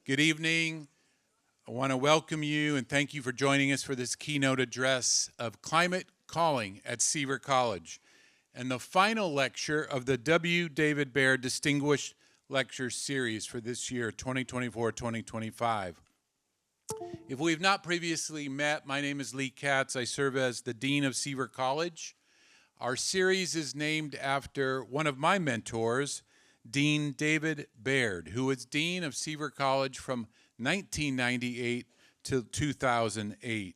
Good evening. I want to welcome you and thank you for joining us for this keynote address of Climate Calling at Seaver College and the final lecture of the W. David Baird Distinguished Lecture Series for this year, 2024-2025. If we've not previously met, my name is Lee Katz. I serve as the Dean of Seaver College. Our series is named after one of my mentors, Dean David Baird, who was Dean of Seaver College from 1998 to 2008.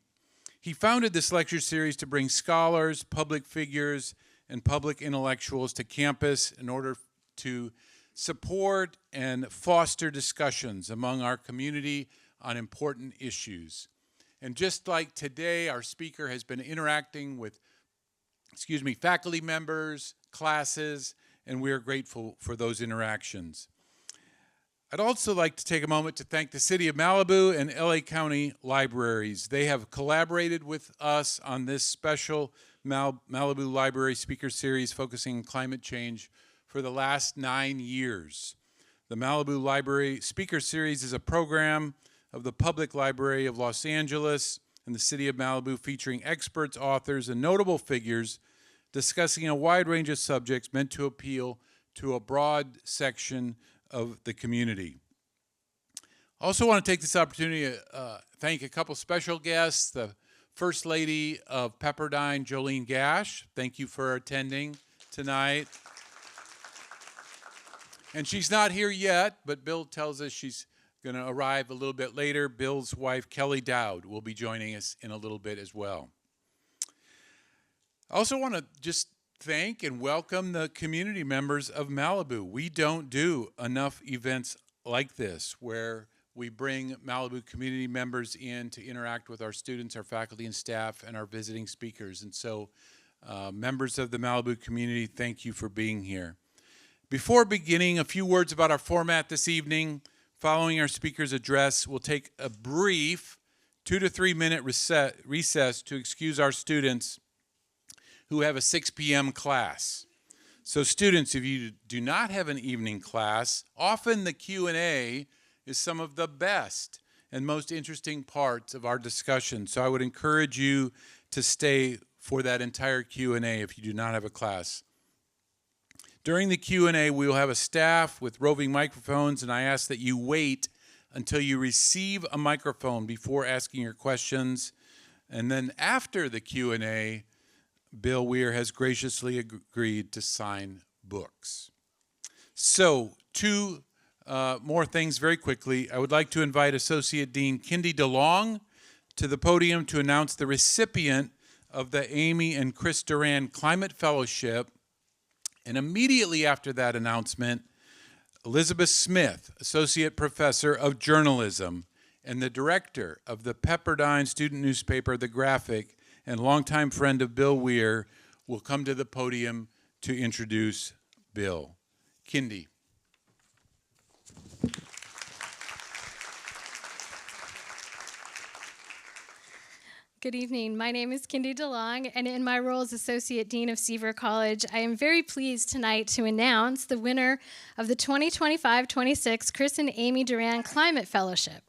He founded this lecture series to bring scholars, public figures, and public intellectuals to campus in order to support and foster discussions among our community on important issues. And just like today, our speaker has been interacting with, faculty members, classes, and we are grateful for those interactions. I'd also like to take a moment to thank the City of Malibu and LA County Libraries. They have collaborated with us on this special Malibu Library Speaker Series focusing on climate change for the last 9 years. The Malibu Library Speaker Series is a program of the Public Library of Los Angeles and the City of Malibu featuring experts, authors, and notable figures discussing a wide range of subjects meant to appeal to a broad section of the community. I also want to take this opportunity to thank a couple special guests, the First Lady of Pepperdine, Jolene Gash. Thank you for attending tonight. And she's not here yet, but Bill tells us she's going to arrive a little bit later. Bill's wife, Kelly Dowd, will be joining us in a little bit as well. I also want to just thank and welcome the community members of Malibu. We don't do enough events like this where we bring Malibu community members in to interact with our students, our faculty and staff, and our visiting speakers. And so members of the Malibu community, thank you for being here. Before beginning, a few words about our format this evening. Following our speaker's address, we'll take a brief 2 to 3 minute recess to excuse our students who have a 6 p.m. class. So students, if you do not have an evening class, often the Q&A is some of the best and most interesting parts of our discussion. So I would encourage you to stay for that entire Q&A if you do not have a class. During the Q&A, we will have a staff with roving microphones, and I ask that you wait until you receive a microphone before asking your questions. And then after the Q&A, Bill Weir has graciously agreed to sign books. So, two more things very quickly. I would like to invite Associate Dean Kindy DeLong to the podium to announce the recipient of the Amy and Chris Duran Climate Fellowship. And immediately after that announcement, Elizabeth Smith, Associate Professor of Journalism and the Director of the Pepperdine student newspaper, The Graphic, and longtime friend of Bill Weir, will come to the podium to introduce Bill. Kindy. Good evening. My name is Kindy DeLong, and in my role as Associate Dean of Seaver College, I am very pleased tonight to announce the winner of the 2025-26 Chris and Amy Duran Climate Fellowship.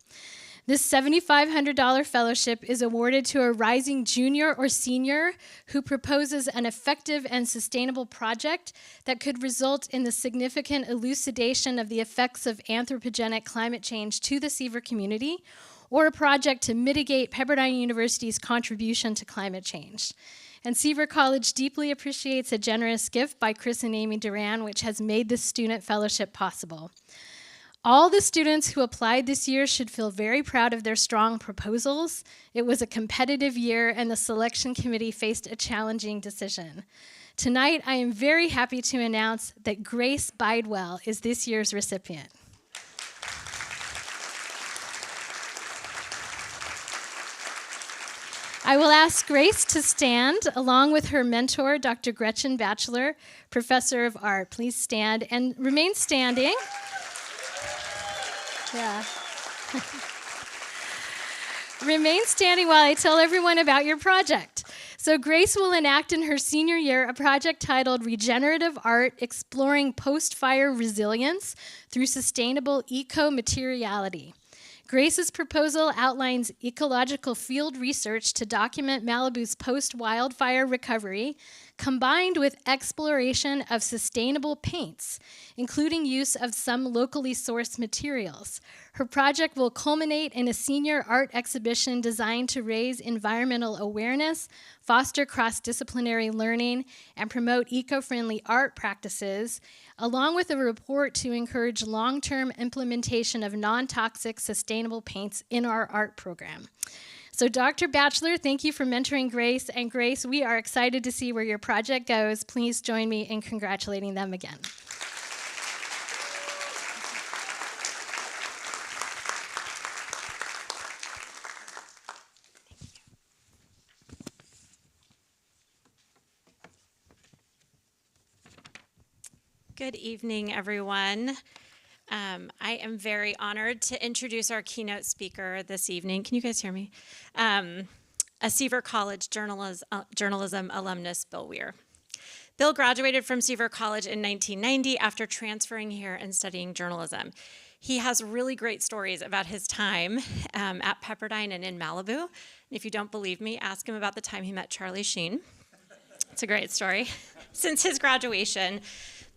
This $7,500 fellowship is awarded to a rising junior or senior who proposes an effective and sustainable project that could result in the significant elucidation of the effects of anthropogenic climate change to the Seaver community, or a project to mitigate Pepperdine University's contribution to climate change. And Seaver College deeply appreciates a generous gift by Chris and Amy Duran, which has made this student fellowship possible. All the students who applied this year should feel very proud of their strong proposals. It was a competitive year, and the selection committee faced a challenging decision. Tonight, I am very happy to announce that Grace Bidewell is this year's recipient. I will ask Grace to stand along with her mentor, Dr. Gretchen Batchelor, Professor of Art. Please stand and remain standing. Yeah. Remain standing while I tell everyone about your project. So Grace will enact in her senior year a project titled Regenerative Art, Exploring Post-Fire Resilience Through Sustainable Eco-Materiality. Grace's proposal outlines ecological field research to document Malibu's post-wildfire recovery, combined with exploration of sustainable paints, including use of some locally sourced materials. Her project will culminate in a senior art exhibition designed to raise environmental awareness, foster cross-disciplinary learning, and promote eco-friendly art practices, along with a report to encourage long-term implementation of non-toxic sustainable paints in our art program. So Dr. Batchelor, thank you for mentoring Grace. And Grace, we are excited to see where your project goes. Please join me in congratulating them again. Good evening, everyone. I am very honored to introduce our keynote speaker this evening. Can you guys hear me? A Seaver College journalism alumnus, Bill Weir. Bill graduated from Seaver College in 1990 after transferring here and studying journalism. He has really great stories about his time at Pepperdine and in Malibu. And if you don't believe me, ask him about the time he met Charlie Sheen. It's a great story. Since his graduation,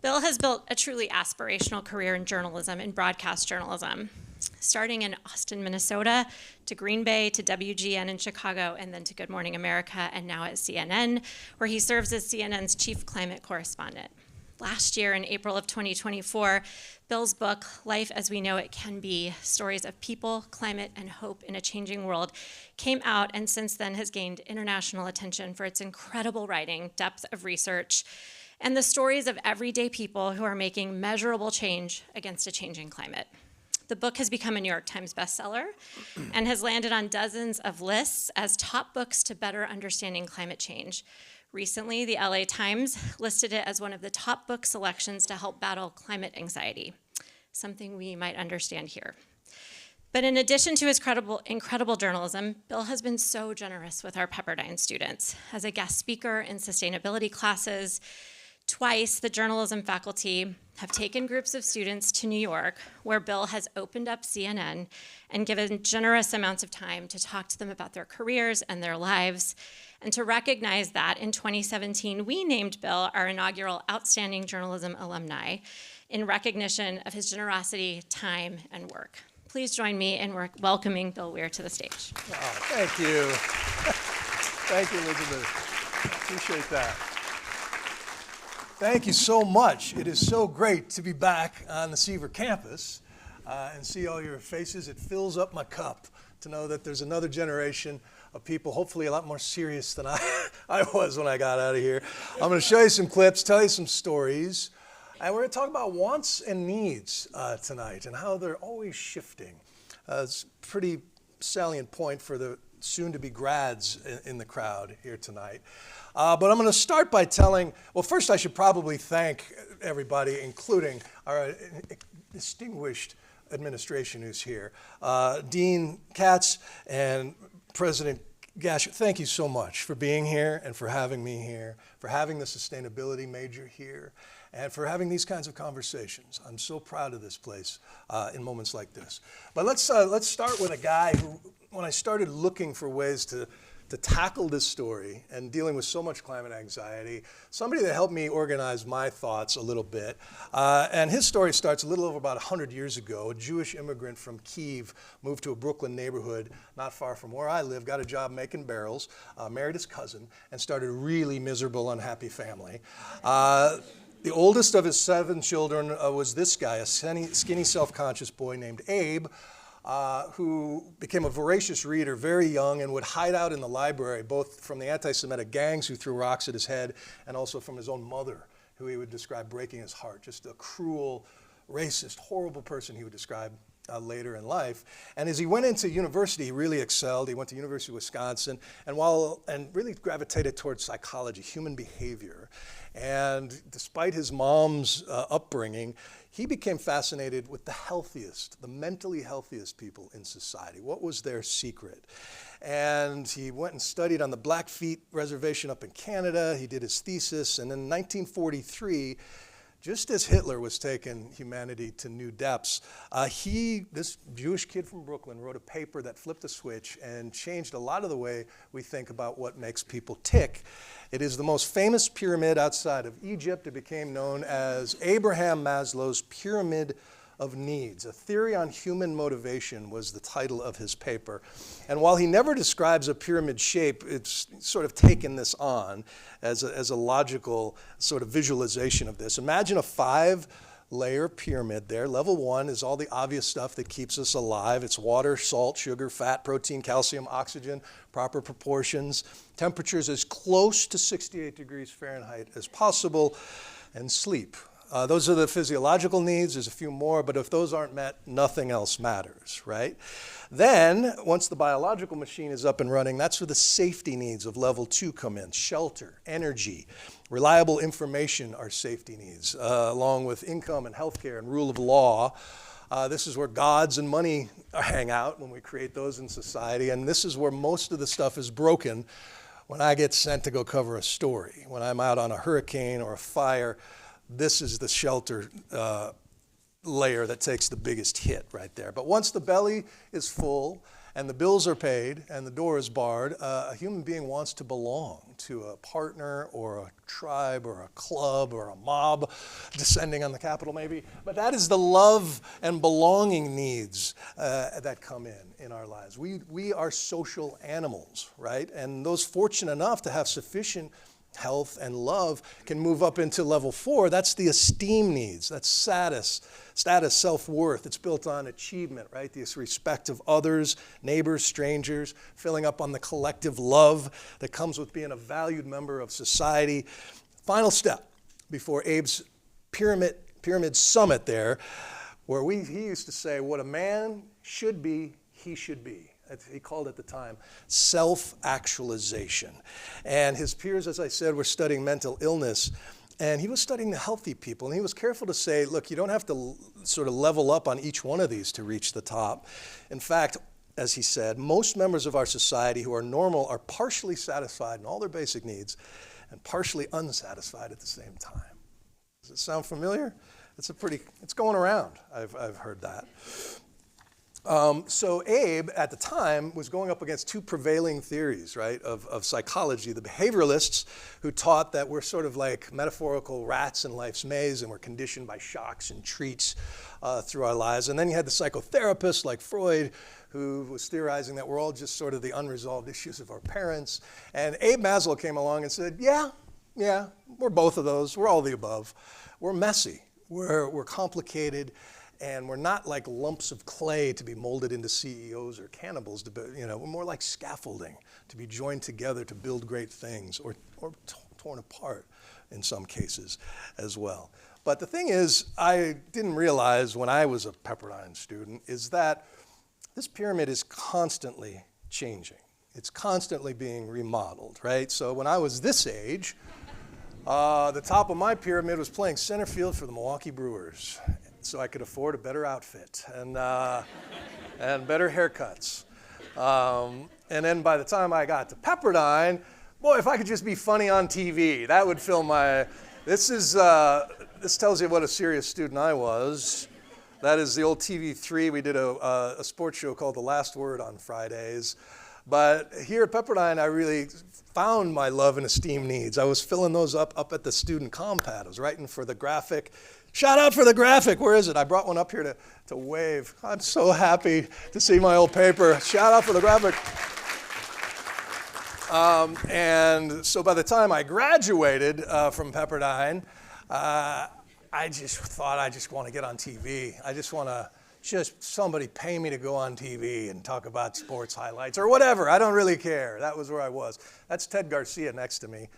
Bill has built a truly aspirational career in journalism and broadcast journalism, starting in Austin, Minnesota, to Green Bay, to WGN in Chicago, and then to Good Morning America, and now at CNN, where he serves as CNN's Chief Climate Correspondent. Last year, in April of 2024, Bill's book, Life as We Know It Can Be, Stories of People, Climate, and Hope in a Changing World, came out and since then has gained international attention for its incredible writing, depth of research, and the stories of everyday people who are making measurable change against a changing climate. The book has become a New York Times bestseller and has landed on dozens of lists as top books to better understanding climate change. Recently, the LA Times listed it as one of the top book selections to help battle climate anxiety, something we might understand here. But in addition to his incredible journalism, Bill has been so generous with our Pepperdine students. As a guest speaker in sustainability classes, twice, the journalism faculty have taken groups of students to New York, where Bill has opened up CNN and given generous amounts of time to talk to them about their careers and their lives, and to recognize that in 2017, we named Bill our inaugural Outstanding Journalism Alumni in recognition of his generosity, time, and work. Please join me in welcoming Bill Weir to the stage. Oh, thank you. Thank you, Elizabeth. Appreciate that. Thank you so much. It is so great to be back on the Seaver campus and see all your faces. It fills up my cup to know that there's another generation of people, hopefully a lot more serious than I was when I got out of here. I'm going to show you some clips, tell you some stories, and we're going to talk about wants and needs tonight and how they're always shifting. It's a pretty salient point for the soon-to-be grads in the crowd here tonight. But I'm going to start by telling, well, first I should probably thank everybody, including our distinguished administration who's here. Dean Katz and President Gash, thank you so much for being here and for having me here, for having the sustainability major here, and for having these kinds of conversations. I'm so proud of this place in moments like this. But let's start with a guy who, when I started looking for ways to tackle this story and dealing with so much climate anxiety, somebody that helped me organize my thoughts a little bit. And his story starts a little over about 100 years ago. A Jewish immigrant from Kyiv moved to a Brooklyn neighborhood not far from where I live, got a job making barrels, married his cousin, and started a really miserable, unhappy family. The oldest of his 7 children was this guy, a skinny, self-conscious boy named Abe, who became a voracious reader very young and would hide out in the library, both from the anti-Semitic gangs who threw rocks at his head and also from his own mother, who he would describe breaking his heart. Just a cruel, racist, horrible person he would describe later in life. And as he went into university, he really excelled. He went to University of Wisconsin and really gravitated towards psychology, human behavior. And despite his mom's upbringing, he became fascinated with the mentally healthiest people in society. What was their secret? And he went and studied on the Blackfeet Reservation up in Canada. He did his thesis, and in 1943, just as Hitler was taking humanity to new depths, this Jewish kid from Brooklyn, wrote a paper that flipped a switch and changed a lot of the way we think about what makes people tick. It is the most famous pyramid outside of Egypt. It became known as Abraham Maslow's Pyramid of Needs. A Theory on Human Motivation was the title of his paper. And while he never describes a pyramid shape, it's sort of taken this on as a logical sort of visualization of this. Imagine a 5-layer pyramid there. Level 1 is all the obvious stuff that keeps us alive. It's water, salt, sugar, fat, protein, calcium, oxygen, proper proportions, temperatures as close to 68 degrees Fahrenheit as possible, and sleep. Those are the physiological needs. There's a few more, but if those aren't met, nothing else matters, right? Then, once the biological machine is up and running, that's where the safety needs of level 2 come in. Shelter, energy, reliable information are safety needs, along with income and healthcare and rule of law. This is where gods and money hang out when we create those in society, and this is where most of the stuff is broken when I get sent to go cover a story. When I'm out on a hurricane or a fire, this is the shelter layer that takes the biggest hit right there. But once the belly is full and the bills are paid and the door is barred, a human being wants to belong to a partner or a tribe or a club or a mob, descending on the Capitol maybe. But that is the love and belonging needs that come in our lives. We are social animals, right? And those fortunate enough to have sufficient health and love can move up into level 4. That's the esteem needs. That's status, self-worth. It's built on achievement, right? This respect of others, neighbors, strangers, filling up on the collective love that comes with being a valued member of society. Final step before Abe's pyramid summit there, where he used to say, what a man should be, he should be. He called it at the time self-actualization. And his peers, as I said, were studying mental illness. And he was studying the healthy people. And he was careful to say, look, you don't have to sort of level up on each one of these to reach the top. In fact, as he said, most members of our society who are normal are partially satisfied in all their basic needs and partially unsatisfied at the same time. Does it sound familiar? It's going around. I've heard that. So Abe, at the time, was going up against two prevailing theories, right, of psychology. The behavioralists, who taught that we're sort of like metaphorical rats in life's maze and we're conditioned by shocks and treats through our lives. And then you had the psychotherapists like Freud, who was theorizing that we're all just sort of the unresolved issues of our parents. And Abe Maslow came along and said, yeah, we're both of those. We're all the above. We're messy. We're complicated. And we're not like lumps of clay to be molded into CEOs or cannibals. We're more like scaffolding to be joined together to build great things, or torn apart in some cases as well. But the thing is, I didn't realize when I was a Pepperdine student is that this pyramid is constantly changing. It's constantly being remodeled, right? So when I was this age, the top of my pyramid was playing center field for the Milwaukee Brewers, so I could afford a better outfit and better haircuts. And then by the time I got to Pepperdine, boy, if I could just be funny on TV, that would fill my... This tells you what a serious student I was. That is the old TV3. We did a sports show called The Last Word on Fridays. But here at Pepperdine, I really found my love and esteem needs. I was filling those up at the student compad. I was writing for the graphic. Shout out for the graphic. Where is it? I brought one up here to wave. I'm so happy to see my old paper. Shout out for the graphic. And so by the time I graduated from Pepperdine, I just thought I just want to get on TV. I just want to somebody pay me to go on TV and talk about sports highlights or whatever. I don't really care. That was where I was. That's Ted Garcia next to me.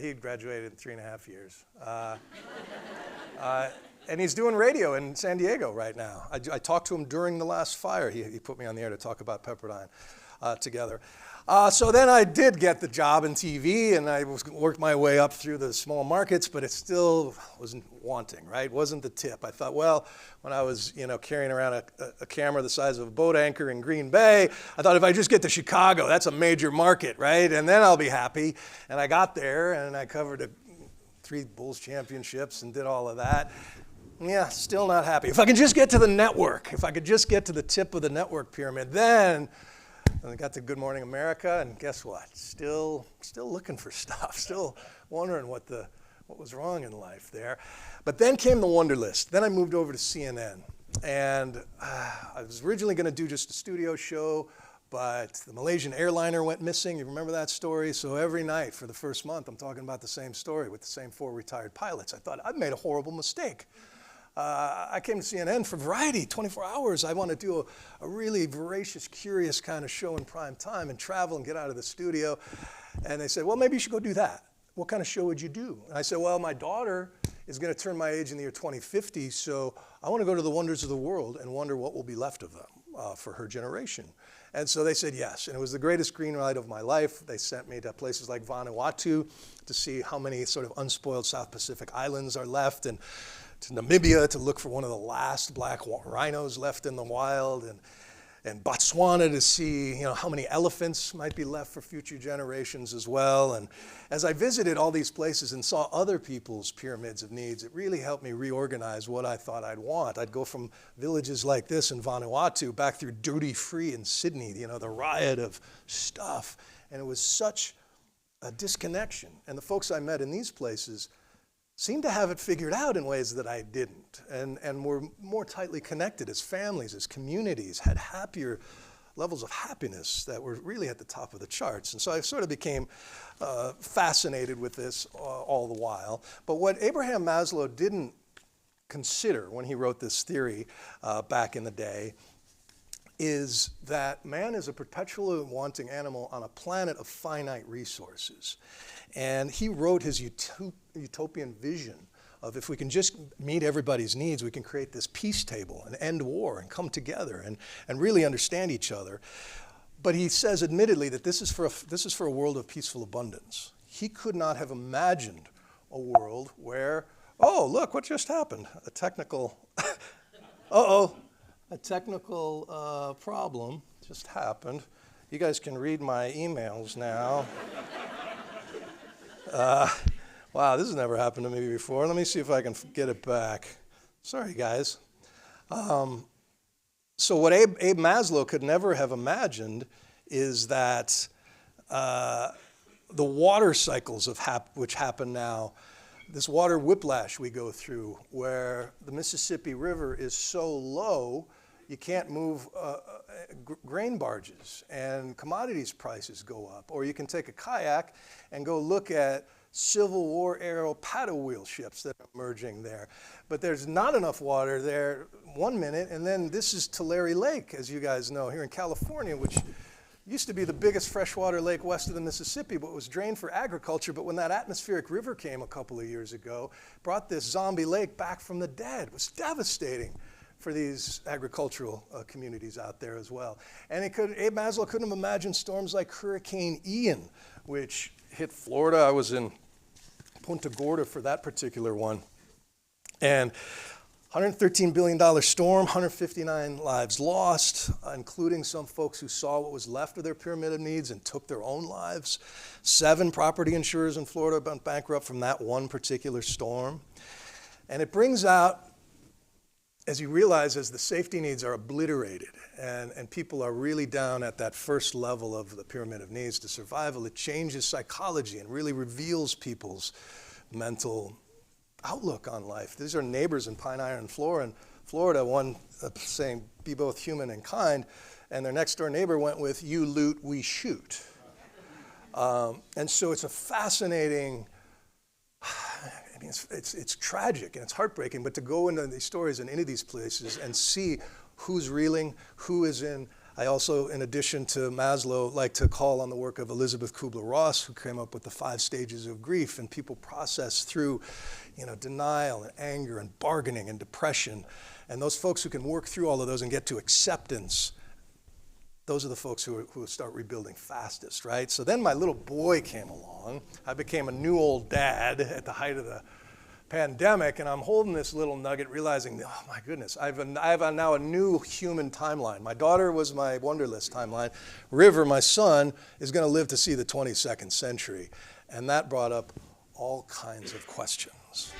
He graduated in 3.5 years. And he's doing radio in San Diego right now. I talked to him during the last fire. He put me on the air to talk about Pepperdine together. So then I did get the job in TV, and I worked my way up through the small markets, but it still wasn't wanting, right? It wasn't the tip. I thought, well, when I was, carrying around a camera the size of a boat anchor in Green Bay, I thought if I just get to Chicago, that's a major market, right? And then I'll be happy. And I got there, and I covered 3 Bulls championships and did all of that. Yeah, still not happy. If I could just get to the network, if I could just get to the tip of the network pyramid, then I got to Good Morning America, and guess what? Still looking for stuff, still wondering what was wrong in life there. But then came the Wonder List. Then I moved over to CNN, and I was originally going to do just a studio show, but the Malaysian airliner went missing. You remember that story? So every night for the first month, I'm talking about the same story with the same 4 retired pilots. I thought, I've made a horrible mistake. I came to CNN for variety, 24 hours. I want to do a really voracious, curious kind of show in prime time and travel and get out of the studio. And they said, well, maybe you should go do that. What kind of show would you do? And I said, well, my daughter is going to turn my age in the year 2050, so I want to go to the wonders of the world and wonder what will be left of them for her generation. And so they said yes, and it was the greatest green light of my life. They sent me to places like Vanuatu to see how many sort of unspoiled South Pacific islands are left, and to Namibia to look for one of the last black rhinos left in the wild, and Botswana to see how many elephants might be left for future generations as well. And as I visited all these places and saw other people's pyramids of needs, it really helped me reorganize what I thought I'd want. I'd go from villages like this in Vanuatu back through Duty Free in Sydney, the riot of stuff. And it was such a disconnection. And the folks I met in these places seemed to have it figured out in ways that I didn't, and were more tightly connected as families, as communities, had happier levels of happiness that were really at the top of the charts. And so I sort of became fascinated with this all the while. But what Abraham Maslow didn't consider when he wrote this theory back in the day is that man is a perpetually wanting animal on a planet of finite resources. And he wrote his utopian vision of if we can just meet everybody's needs, we can create this peace table and end war and come together and really understand each other. But he says admittedly that this is for a world of peaceful abundance. He could not have imagined a world where, oh, look, what just happened? A technical, a technical problem just happened. You guys can read my emails now. Wow, this has never happened to me before. Let me see if I can get it back. Sorry, guys. So what Abe Maslow could never have imagined is that the water cycles which happen now, this water whiplash we go through, where the Mississippi River is so low, you can't move grain barges, and commodities prices go up. Or you can take a kayak and go look at Civil War era paddle wheel ships that are emerging there. But there's not enough water there 1 minute, and then this is Tulare Lake, as you guys know, here in California, which used to be the biggest freshwater lake west of the Mississippi, but was drained for agriculture. But when that atmospheric river came a couple of years ago, brought this zombie lake back from the dead. It was devastating for these agricultural communities out there as well. And Abe Maslow couldn't have imagined storms like Hurricane Ian, which hit Florida. I was in Punta Gorda for that particular one. And $113 billion storm, 159 lives lost, including some folks who saw what was left of their pyramid of needs and took their own lives. 7 property insurers in Florida went bankrupt from that one particular storm. And it brings out, as you realize, as the safety needs are obliterated and people are really down at that first level of the pyramid of needs to survival, it changes psychology and really reveals people's mental outlook on life. These are neighbors in Pine Island, Florida, one saying, be both human and kind, and their next door neighbor went with, you loot, we shoot. And so it's a fascinating, it's tragic and it's heartbreaking, but to go into these stories and into these places and see who's reeling, who is in. I also, in addition to Maslow, like to call on the work of Elizabeth Kubler-Ross, who came up with the 5 stages of grief, and people process through, denial and anger and bargaining and depression. And those folks who can work through all of those and get to acceptance, those are the folks who start rebuilding fastest, right? So then my little boy came along. I became a new old dad at the height of the pandemic, and I'm holding this little nugget, realizing, oh my goodness, I have now a new human timeline. My daughter was my Wonder List timeline. River, my son, is going to live to see the 22nd century. And that brought up all kinds of questions.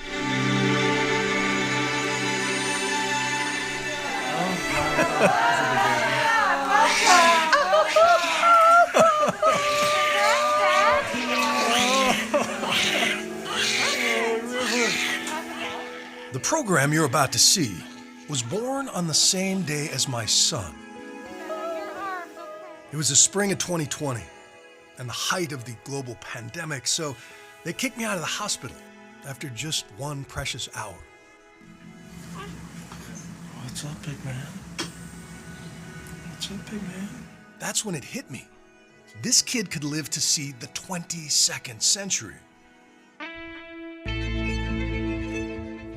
The program you're about to see was born on the same day as my son. It was the spring of 2020 and the height of the global pandemic, so they kicked me out of the hospital after just one precious hour. What's up, big man? What's up, big man? That's when it hit me. This kid could live to see the 22nd century.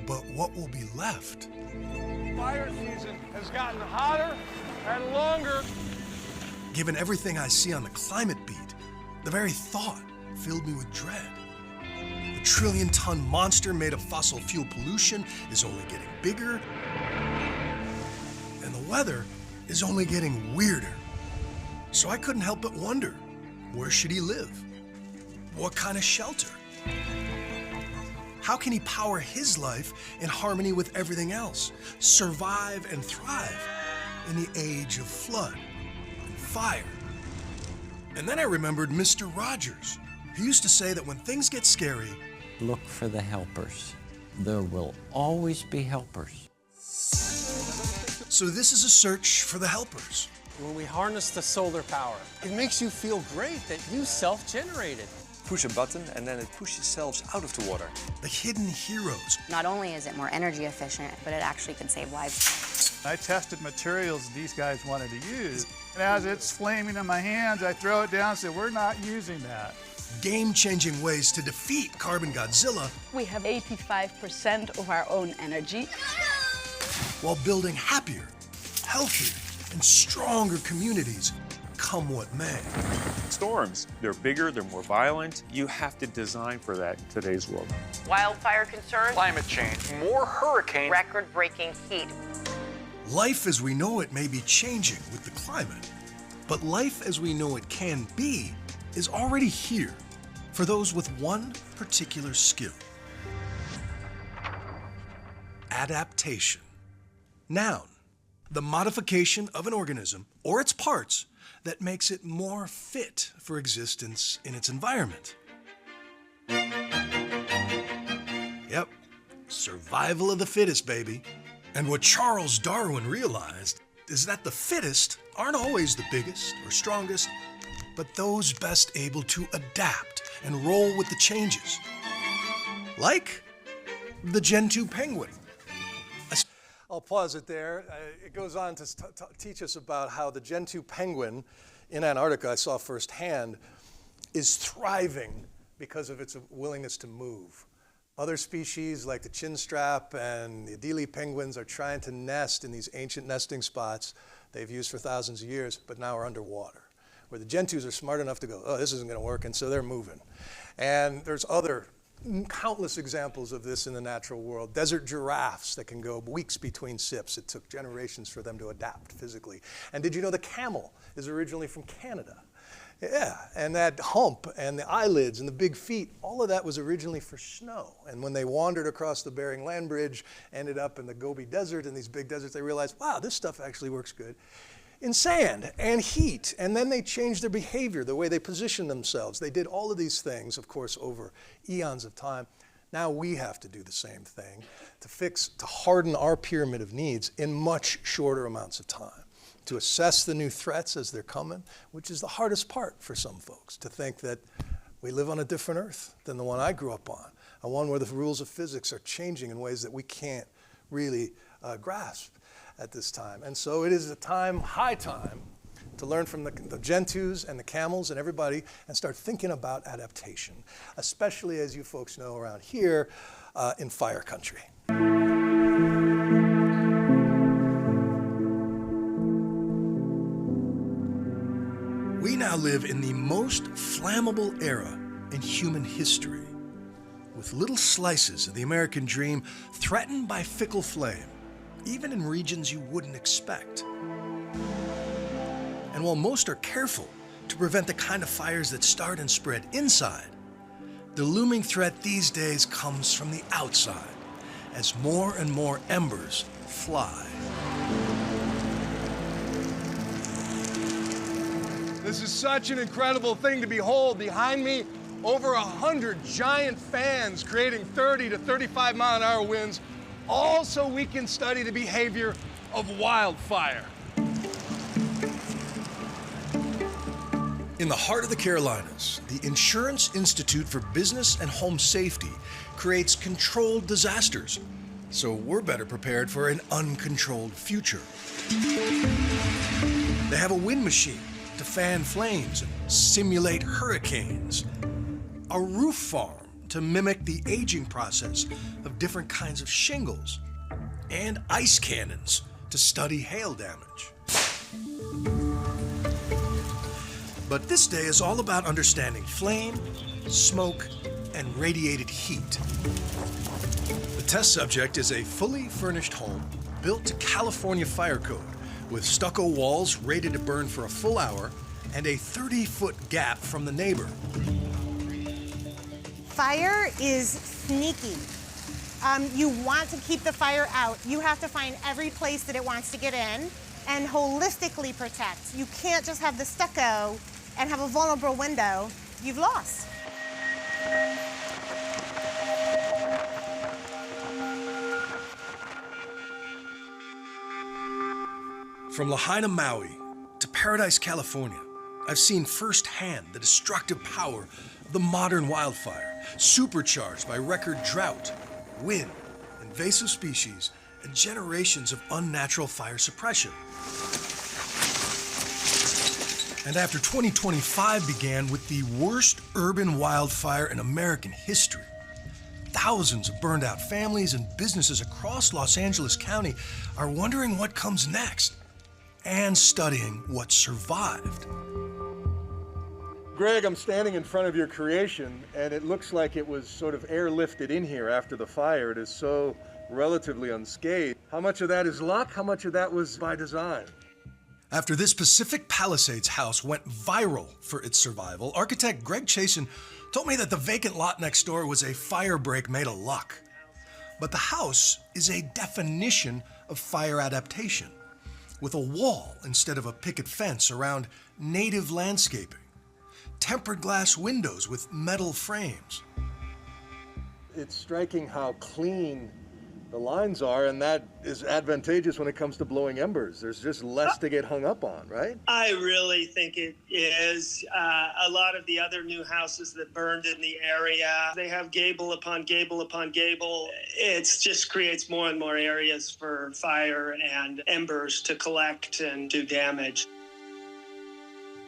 But what will be left? Fire season has gotten hotter and longer. Given everything I see on the climate beat, the very thought filled me with dread. The trillion-ton monster made of fossil fuel pollution is only getting bigger, and the weather is only getting weirder. So I couldn't help but wonder, where should he live? What kind of shelter? How can he power his life in harmony with everything else? Survive and thrive in the age of flood and fire. And then I remembered Mr. Rogers. He used to say that when things get scary, look for the helpers. There will always be helpers. so this is a search for the helpers. When we harness the solar power, it makes you feel great that you self-generated. Push a button and then it pushes cells out of the water. The hidden heroes. Not only is it more energy efficient, but it actually can save lives. I tested materials these guys wanted to use. And as it's flaming in my hands, I throw it down and say, we're not using that. Game-changing ways to defeat Carbon Godzilla. We have 85% of our own energy. While building happier, healthier, and stronger communities, come what may. Storms, they're bigger, they're more violent. You have to design for that in today's world. Wildfire concerns, Climate change, more hurricanes, record-breaking heat. Life as we know it may be changing with the climate, but life as we know it can be is already here for those with one particular skill. Adaptation. Noun, the modification of an organism or its parts that makes it more fit for existence in its environment. Yep, survival of the fittest, baby. And what Charles Darwin realized is that the fittest aren't always the biggest or strongest, but those best able to adapt and roll with the changes. Like the Gentoo penguin. I'll pause it there. It goes on to teach us about how the Gentoo penguin in Antarctica, I saw firsthand, is thriving because of its willingness to move. Other species like the chinstrap and the Adelie penguins are trying to nest in these ancient nesting spots they've used for thousands of years, but now are underwater. Where the Gentoos are smart enough to go, oh, this isn't going to work, and so they're moving. And there's other countless examples of this in the natural world. Desert giraffes that can go weeks between sips. It took generations for them to adapt physically. And did you know the camel is originally from Canada? Yeah, and that hump and the eyelids and the big feet, all of that was originally for snow. And when they wandered across the Bering Land Bridge, ended up in the Gobi Desert and these big deserts, they realized, wow, this stuff actually works good in sand and heat. And then they changed their behavior, the way they positioned themselves. They did all of these things, of course, over eons of time. Now we have to do the same thing to harden our pyramid of needs in much shorter amounts of time. To assess the new threats as they're coming, which is the hardest part for some folks, to think that we live on a different Earth than the one I grew up on, a one where the rules of physics are changing in ways that we can't really grasp at this time. And so it is a time, high time, to learn from the Gentoos and the camels and everybody and start thinking about adaptation, especially, as you folks know around here, in fire country. We now live in the most flammable era in human history, with little slices of the American dream threatened by fickle flame, even in regions you wouldn't expect. And while most are careful to prevent the kind of fires that start and spread inside, The looming threat these days comes from the outside, as more and more embers fly. This is such an incredible thing to behold. Behind me, over 100 giant fans creating 30 to 35-mile-an-hour winds, all so we can study the behavior of wildfire. In the heart of the Carolinas, the Insurance Institute for Business and Home Safety creates controlled disasters, so we're better prepared for an uncontrolled future. They have a wind machine to fan flames and simulate hurricanes, a roof farm to mimic the aging process of different kinds of shingles, and ice cannons to study hail damage. But this day is all about understanding flame, smoke, and radiated heat. The test subject is a fully furnished home built to California fire code, with stucco walls rated to burn for a full hour and a 30-foot gap from the neighbor. Fire is sneaky. You want to keep the fire out. You have to find every place that it wants to get in and holistically protect. You can't just have the stucco and have a vulnerable window. You've lost. From Lahaina, Maui to Paradise, California, I've seen firsthand the destructive power of the modern wildfire, supercharged by record drought, wind, invasive species, and generations of unnatural fire suppression. And after 2025 began with the worst urban wildfire in American history, thousands of burned out families and businesses across Los Angeles County are wondering what comes next and studying what survived. Greg, I'm standing in front of your creation, and it looks like it was sort of airlifted in here after the fire. It is so relatively unscathed. How much of that is luck? How much of that was by design? After this Pacific Palisades house went viral for its survival, architect Greg Chasen told me that the vacant lot next door was a fire break made of luck. But the house is a definition of fire adaptation, with a wall instead of a picket fence around native landscaping, tempered glass windows with metal frames. It's striking how clean the lines are, and that is advantageous when it comes to blowing embers. There's just less to get hung up on, right? I really think it is. A lot of the other new houses that burned in the area, they have gable upon gable upon gable. It just creates more and more areas for fire and embers to collect and do damage.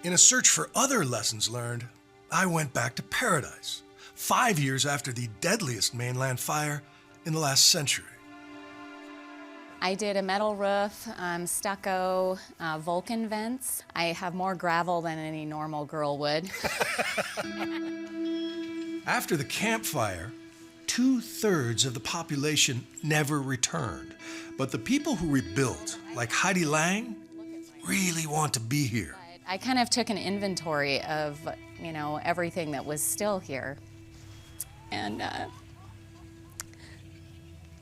In a search for other lessons learned, I went back to Paradise, 5 years after the deadliest mainland fire in the last century. I did a metal roof, stucco, Vulcan vents. I have more gravel than any normal girl would. After the campfire, 2/3 of the population never returned. But the people who rebuilt, like Heidi Lang, really want to be here. I kind of took an inventory of, everything that was still here. And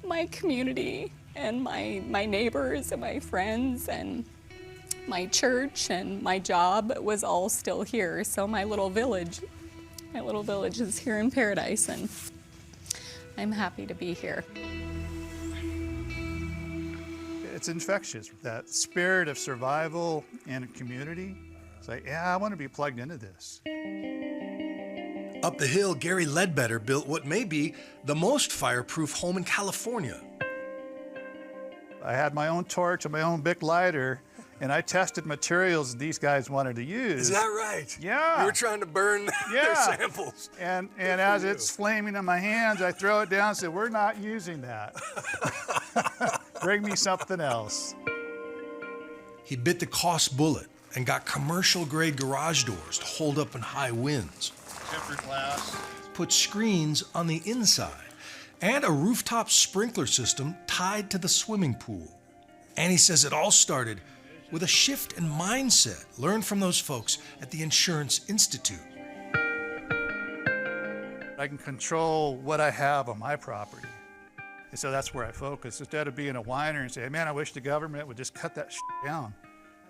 my community and my neighbors and my friends and my church and my job was all still here. So my little village is here in Paradise, and I'm happy to be here. It's infectious, that spirit of survival and community. It's like, yeah, I want to be plugged into this. Up the hill, Gary Ledbetter built what may be the most fireproof home in California. I had my own torch and my own Bic lighter, and I tested materials these guys wanted to use. Is that right? Yeah. You were trying to burn their samples. And as it's flaming in my hands, I throw it down and say, we're not using that. Bring me something else. He bit the cost bullet and got commercial-grade garage doors to hold up in high winds. Tempered glass. Put screens on the inside and a rooftop sprinkler system tied to the swimming pool. And he says it all started with a shift in mindset learned from those folks at the Insurance Institute. I can control what I have on my property. And so that's where I focus. Instead of being a whiner and say, man, I wish the government would just cut that down.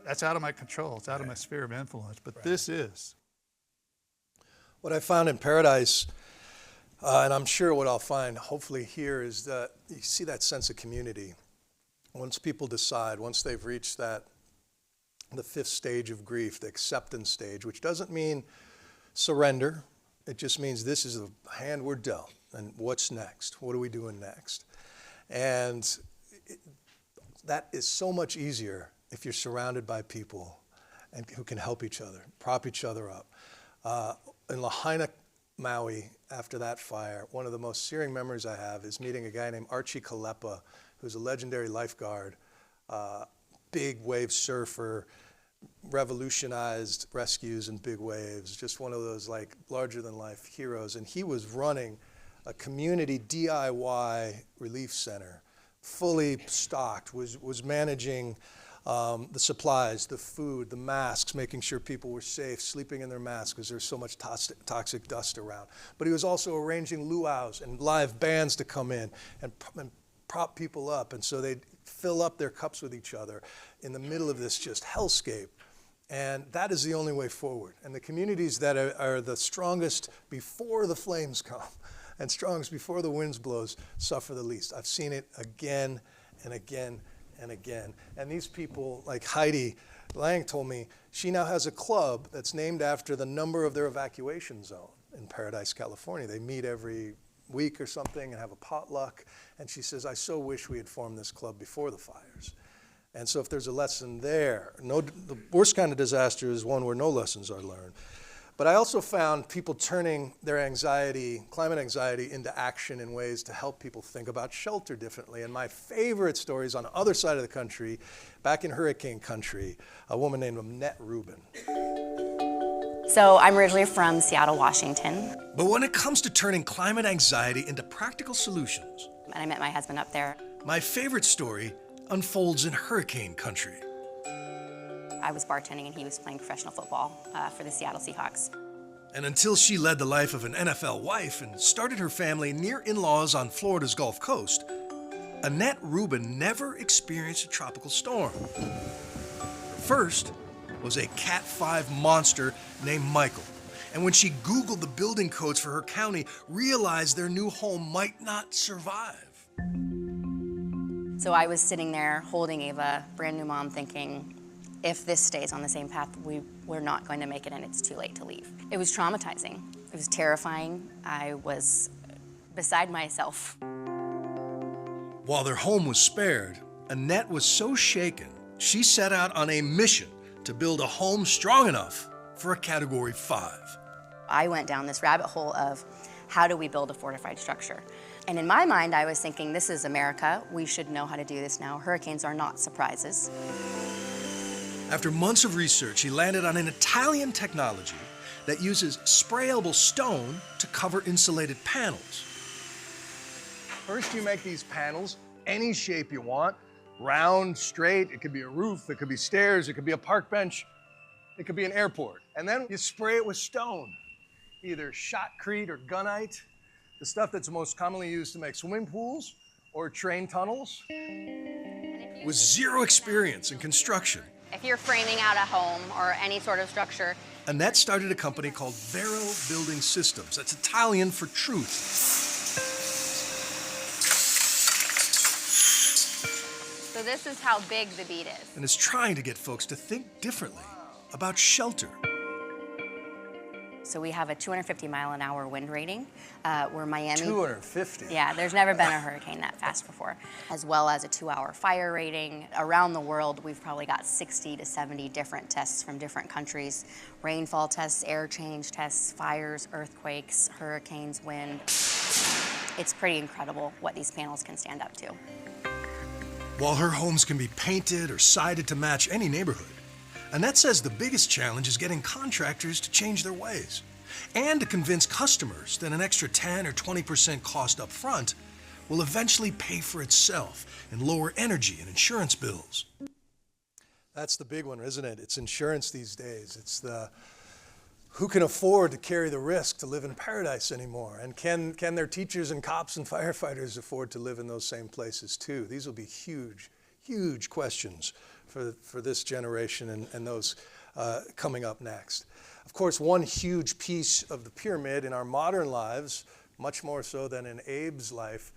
That's out of my control. It's out of my sphere of influence. But this is. What I found in Paradise, and I'm sure what I'll find hopefully here, is that you see that sense of community. Once people decide, once they've reached the fifth stage of grief, the acceptance stage, which doesn't mean surrender. It just means this is the hand we're dealt, and what's next? What are we doing next? And that is so much easier if you're surrounded by people and who can help each other, prop each other up. In Lahaina, Maui, after that fire, one of the most searing memories I have is meeting a guy named Archie Kalepa, who's a legendary lifeguard, big wave surfer, revolutionized rescues in big waves, just one of those like larger than life heroes. And he was running a community DIY relief center, fully stocked, was managing the supplies, the food, the masks, making sure people were safe, sleeping in their masks because there's so much toxic dust around. But he was also arranging luau's and live bands to come in and prop people up. And so they'd fill up their cups with each other in the middle of this just hellscape. And that is the only way forward. And the communities that are the strongest before the flames come and strongest before the winds blows suffer the least. I've seen it again and again and again. And these people, like Heidi Lang told me, she now has a club that's named after the number of their evacuation zone in Paradise, California. They meet every week or something and have a potluck. And she says, I so wish we had formed this club before the fires. And so if there's a lesson there, the worst kind of disaster is one where no lessons are learned. But I also found people turning their anxiety, climate anxiety, into action in ways to help people think about shelter differently. And my favorite story is on the other side of the country, back in hurricane country, a woman named Annette Rubin. So I'm originally from Seattle, Washington. But when it comes to turning climate anxiety into practical solutions, and I met my husband up there. My favorite story unfolds in hurricane country. I was bartending and he was playing professional football for the Seattle Seahawks. And until she led the life of an NFL wife and started her family near in-laws on Florida's Gulf Coast, Annette Rubin never experienced a tropical storm. Her first was a Cat 5 monster named Michael. And when she Googled the building codes for her county, realized their new home might not survive. So I was sitting there holding Ava, brand new mom, thinking, if this stays on the same path, we're not going to make it and it's too late to leave. It was traumatizing. It was terrifying. I was beside myself. While their home was spared, Annette was so shaken, she set out on a mission to build a home strong enough for a Category 5. I went down this rabbit hole of how do we build a fortified structure? And in my mind, I was thinking, this is America. We should know how to do this now. Hurricanes are not surprises. After months of research, he landed on an Italian technology that uses sprayable stone to cover insulated panels. First, you make these panels any shape you want. Round, straight, it could be a roof, it could be stairs, it could be a park bench, it could be an airport. And then you spray it with stone, either shotcrete or gunite, the stuff that's most commonly used to make swimming pools or train tunnels. With zero experience in construction, If you're framing out a home or any sort of structure, Annette started a company called Vero Building Systems. That's Italian for truth. so this is how big the bead is. And is trying to get folks to think differently about shelter. So we have a 250-mile-an-hour wind rating. We're Miami. 250? Yeah, there's never been a hurricane that fast before. As well as a 2-hour fire rating. Around the world, we've probably got 60 to 70 different tests from different countries. Rainfall tests, air change tests, fires, earthquakes, hurricanes, wind. It's pretty incredible what these panels can stand up to. While her homes can be painted or sided to match any neighborhood, Annette says the biggest challenge is getting contractors to change their ways and to convince customers that an extra 10 or 20% cost up front will eventually pay for itself in lower energy and insurance bills. That's the big one, isn't it? It's insurance these days. It's who can afford to carry the risk to live in paradise anymore? And can their teachers and cops and firefighters afford to live in those same places too? These will be huge, huge questions for this generation and those coming up next. Of course, one huge piece of the pyramid in our modern lives, much more so than in Abe's life,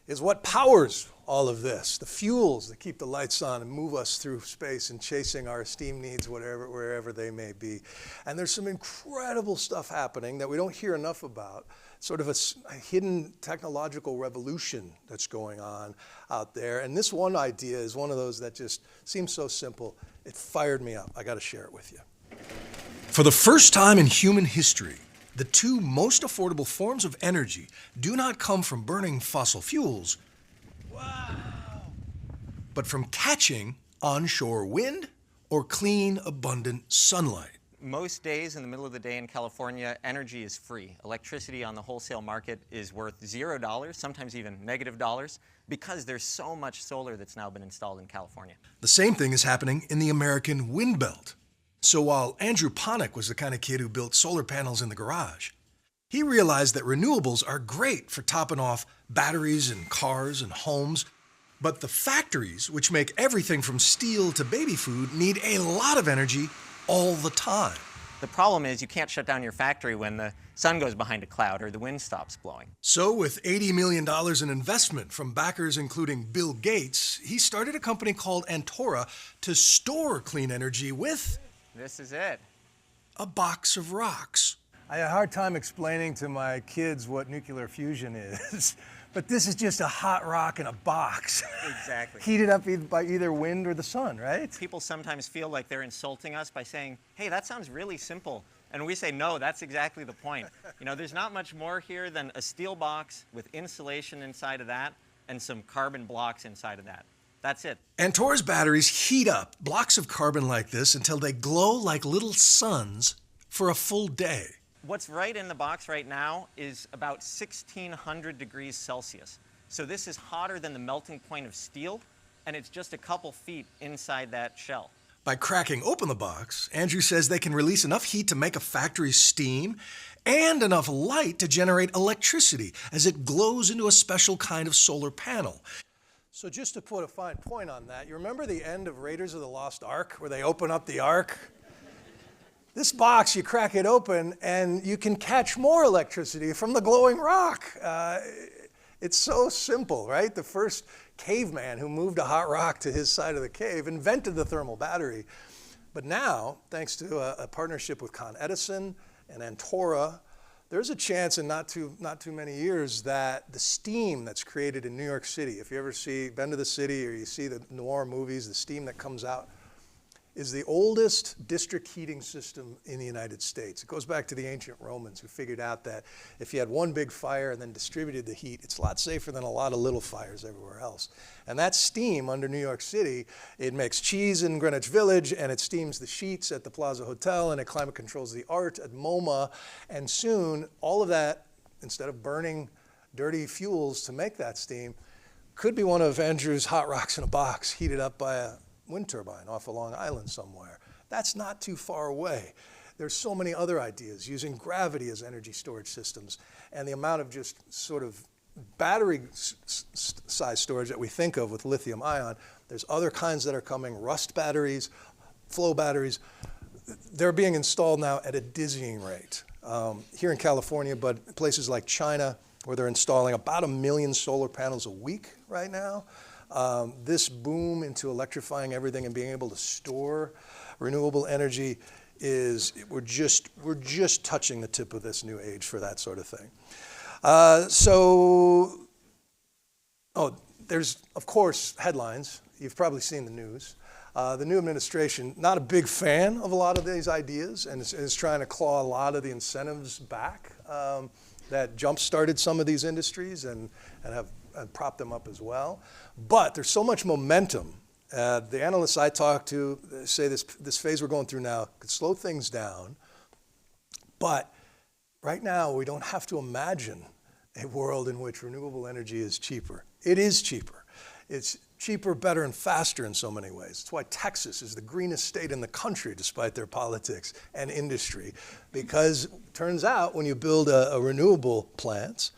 is what powers all of this, the fuels that keep the lights on and move us through space and chasing our esteem needs, wherever they may be. And there's some incredible stuff happening that we don't hear enough about, sort of a hidden technological revolution that's going on out there. And this one idea is one of those that just seems so simple. It fired me up. I got to share it with you. For the first time in human history, the two most affordable forms of energy do not come from burning fossil fuels, but from catching onshore wind or clean, abundant sunlight. Most days in the middle of the day in California, energy is free. Electricity on the wholesale market is worth $0, sometimes even $-, because there's so much solar that's now been installed in California. The same thing is happening in the American wind belt. So while Andrew Ponick was the kind of kid who built solar panels in the garage, he realized that renewables are great for topping off batteries in cars and homes, but the factories, which make everything from steel to baby food, need a lot of energy all the time. The problem is you can't shut down your factory when the sun goes behind a cloud or the wind stops blowing. So with $80 million in investment from backers including Bill Gates, he started a company called Antora to store clean energy with This is it. a box of rocks. I had a hard time explaining to my kids what nuclear fusion is, but this is just a hot rock in a box. Exactly. Heated up by either wind or the sun, right? People sometimes feel like they're insulting us by saying, hey, that sounds really simple. And we say, no, that's exactly the point. You know, there's not much more here than a steel box with insulation inside of that and some carbon blocks inside of that. That's it. Antora's batteries heat up blocks of carbon like this until they glow like little suns for a full day. What's right in the box right now is about 1,600 degrees Celsius. So this is hotter than the melting point of steel, and it's just a couple feet inside that shell. By cracking open the box, Andrew says they can release enough heat to make a factory steam and enough light to generate electricity as it glows into a special kind of solar panel. So just to put a fine point on that, you remember the end of Raiders of the Lost Ark, where they open up the Ark? This box, you crack it open, and you can catch more electricity from the glowing rock. It's so simple, right? The first caveman who moved a hot rock to his side of the cave invented the thermal battery. But now, thanks to a partnership with Con Edison and Antora, there's a chance in not too many years that the steam that's created in New York City, if you ever been to the city or you see the noir movies, the steam that comes out, is the oldest district heating system in the United States. It goes back to the ancient Romans who figured out that if you had one big fire and then distributed the heat, it's a lot safer than a lot of little fires everywhere else. And that steam under New York City, it makes cheese in Greenwich Village, and it steams the sheets at the Plaza Hotel, and it climate controls the art at MoMA. And soon, all of that, instead of burning dirty fuels to make that steam, could be one of Andrew's hot rocks in a box heated up by a wind turbine off a Long Island somewhere. That's not too far away. There's so many other ideas using gravity as energy storage systems, and the amount of just sort of battery size storage that we think of with lithium ion. There's other kinds that are coming, rust batteries, flow batteries. They're being installed now at a dizzying rate. Here in California, but places like China, where they're installing about 1 million solar panels a week right now. This boom into electrifying everything and being able to store renewable energy we're just touching the tip of this new age for that sort of thing. There's of course headlines. You've probably seen the news. The new administration, not a big fan of a lot of these ideas, and is trying to claw a lot of the incentives back that jump-started some of these industries and have propped them up as well. But there's so much momentum. The analysts I talk to say this phase we're going through now could slow things down. But right now, we don't have to imagine a world in which renewable energy is cheaper. It is cheaper. It's cheaper, better, and faster in so many ways. That's why Texas is the greenest state in the country, despite their politics and industry, because it turns out when you build a renewable plants,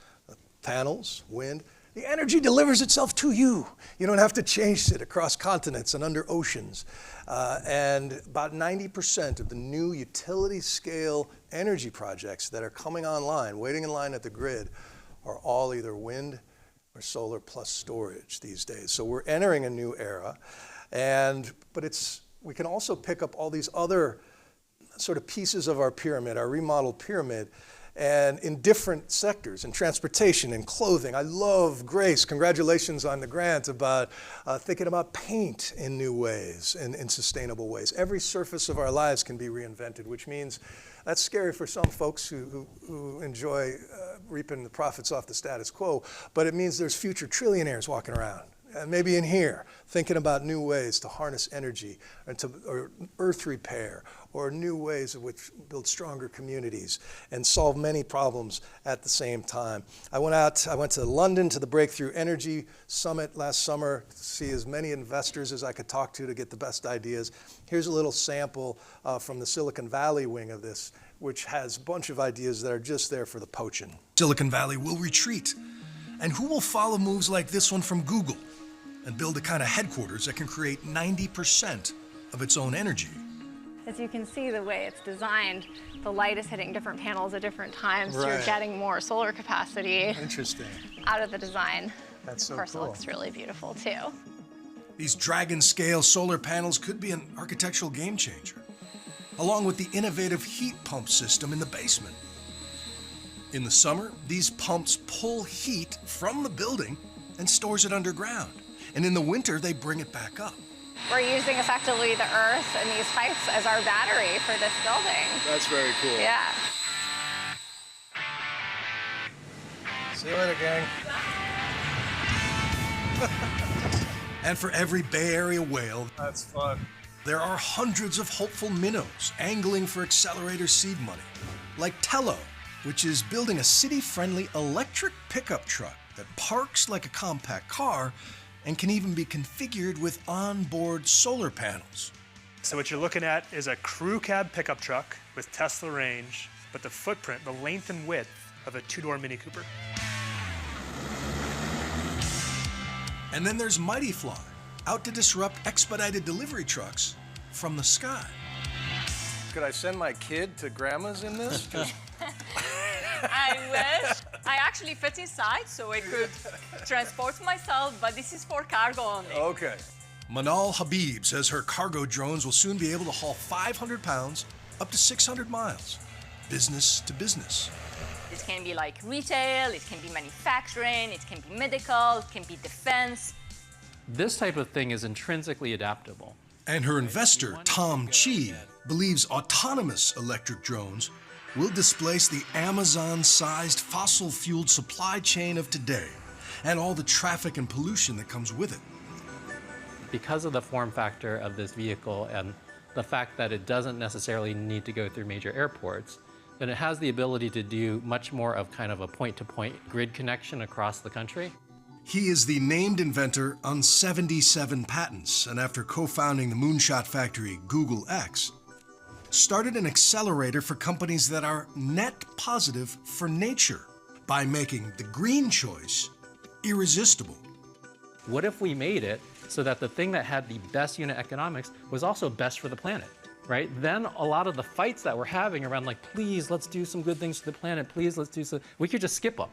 panels, wind, the energy delivers itself to you. You don't have to chase it across continents and under oceans. And about 90% of the new utility scale energy projects that are coming online, waiting in line at the grid, are all either wind or solar plus storage these days. So we're entering a new era, but we can also pick up all these other sort of pieces of our pyramid, our remodeled pyramid, and in different sectors, in transportation, in clothing. I love Grace, congratulations on the grant, about thinking about paint in new ways and in sustainable ways. Every surface of our lives can be reinvented, which means that's scary for some folks who enjoy reaping the profits off the status quo, but it means there's future trillionaires walking around, maybe in here, thinking about new ways to harness energy or earth repair, or new ways in which build stronger communities and solve many problems at the same time. I went to London to the Breakthrough Energy Summit last summer to see as many investors as I could talk to get the best ideas. Here's a little sample from the Silicon Valley wing of this, which has a bunch of ideas that are just there for the poaching. Silicon Valley will retreat. And who will follow moves like this one from Google and build a kind of headquarters that can create 90% of its own energy? As you can see, the way it's designed, the light is hitting different panels at different times, so you're getting more solar capacity out of the design. That's so cool. Of course, cool. It looks really beautiful, too. These dragon-scale solar panels could be an architectural game changer, along with the innovative heat pump system in the basement. In the summer, these pumps pull heat from the building and stores it underground. And in the winter, they bring it back up. We're using effectively the earth and these pipes as our battery for this building. That's very cool. Yeah. See you later, gang. And for every Bay Area whale, that's fun. There are hundreds of hopeful minnows angling for accelerator seed money, like Tello, which is building a city-friendly electric pickup truck that parks like a compact car and can even be configured with onboard solar panels. So what you're looking at is a crew cab pickup truck with Tesla range, but the footprint, the length and width of a two-door Mini Cooper. And then there's Mighty Fly, out to disrupt expedited delivery trucks from the sky. Could I send my kid to grandma's in this? I wish. I actually fit inside so I could transport myself, but this is for cargo only. Okay. Manal Habib says her cargo drones will soon be able to haul 500 pounds up to 600 miles, business to business. It can be like retail, it can be manufacturing, it can be medical, it can be defense. This type of thing is intrinsically adaptable. And her investor, Tom Chi, believes autonomous electric drones will displace the Amazon-sized fossil-fueled supply chain of today and all the traffic and pollution that comes with it. Because of the form factor of this vehicle and the fact that it doesn't necessarily need to go through major airports, then it has the ability to do much more of kind of a point-to-point grid connection across the country. He is the named inventor on 77 patents, and after co-founding the moonshot factory Google X, started an accelerator for companies that are net positive for nature by making the green choice irresistible. What if we made it so that the thing that had the best unit economics was also best for the planet, right? Then a lot of the fights that we're having around like, please, let's do some good things for the planet, please, let's do some, we could just skip them.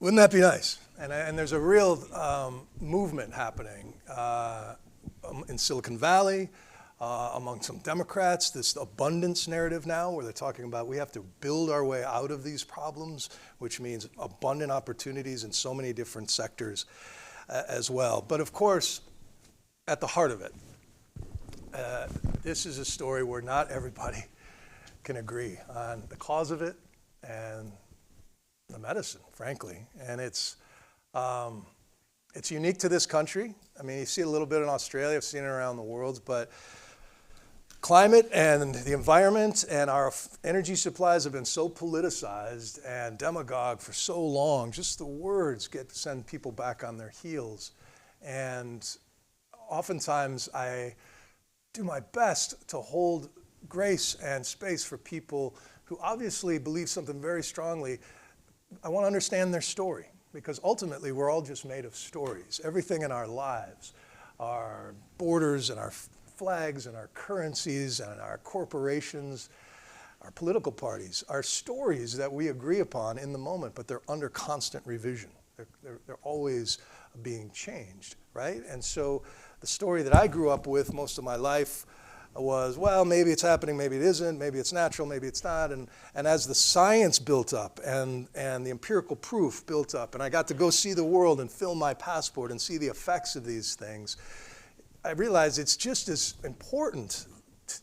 Wouldn't that be nice? And there's a real movement happening in Silicon Valley, among some Democrats, this abundance narrative now where they're talking about we have to build our way out of these problems, which means abundant opportunities in so many different sectors as well. But of course, at the heart of it, this is a story where not everybody can agree on the cause of it and the medicine, frankly. And it's unique to this country. I mean, you see it a little bit in Australia, I've seen it around the world, but Climate and the environment and our energy supplies have been so politicized and demagogued for so long. Just the words send people back on their heels. And oftentimes I do my best to hold grace and space for people who obviously believe something very strongly. I want to understand their story, because ultimately we're all just made of stories. Everything in our lives, our borders and our flags and our currencies and our corporations, our political parties, are stories that we agree upon in the moment, but they're under constant revision. They're always being changed, right? And so the story that I grew up with most of my life was, well, maybe it's happening, maybe it isn't, maybe it's natural, maybe it's not. And as the science built up and the empirical proof built up, and I got to go see the world and fill my passport and see the effects of these things, I realized it's just as important,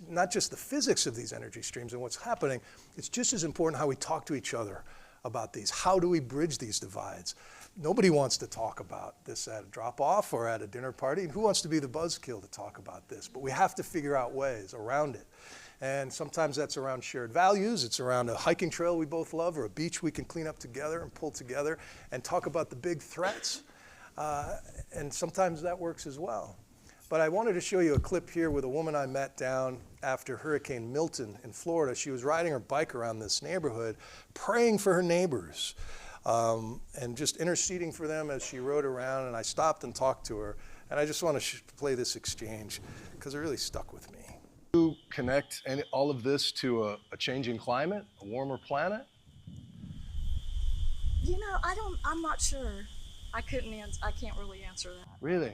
not just the physics of these energy streams and what's happening, it's just as important how we talk to each other about these. How do we bridge these divides? Nobody wants to talk about this at a drop-off or at a dinner party. Who wants to be the buzzkill to talk about this? But we have to figure out ways around it. And sometimes that's around shared values. It's around a hiking trail we both love, or a beach we can clean up together and pull together and talk about the big threats. And sometimes that works as well. But I wanted to show you a clip here with a woman I met down after Hurricane Milton in Florida. She was riding her bike around this neighborhood, praying for her neighbors, and just interceding for them as she rode around. And I stopped and talked to her. And I just want to play this exchange because it really stuck with me. You connect all of this to a changing climate, a warmer planet? You know, I'm not sure. I can't really answer that. Really?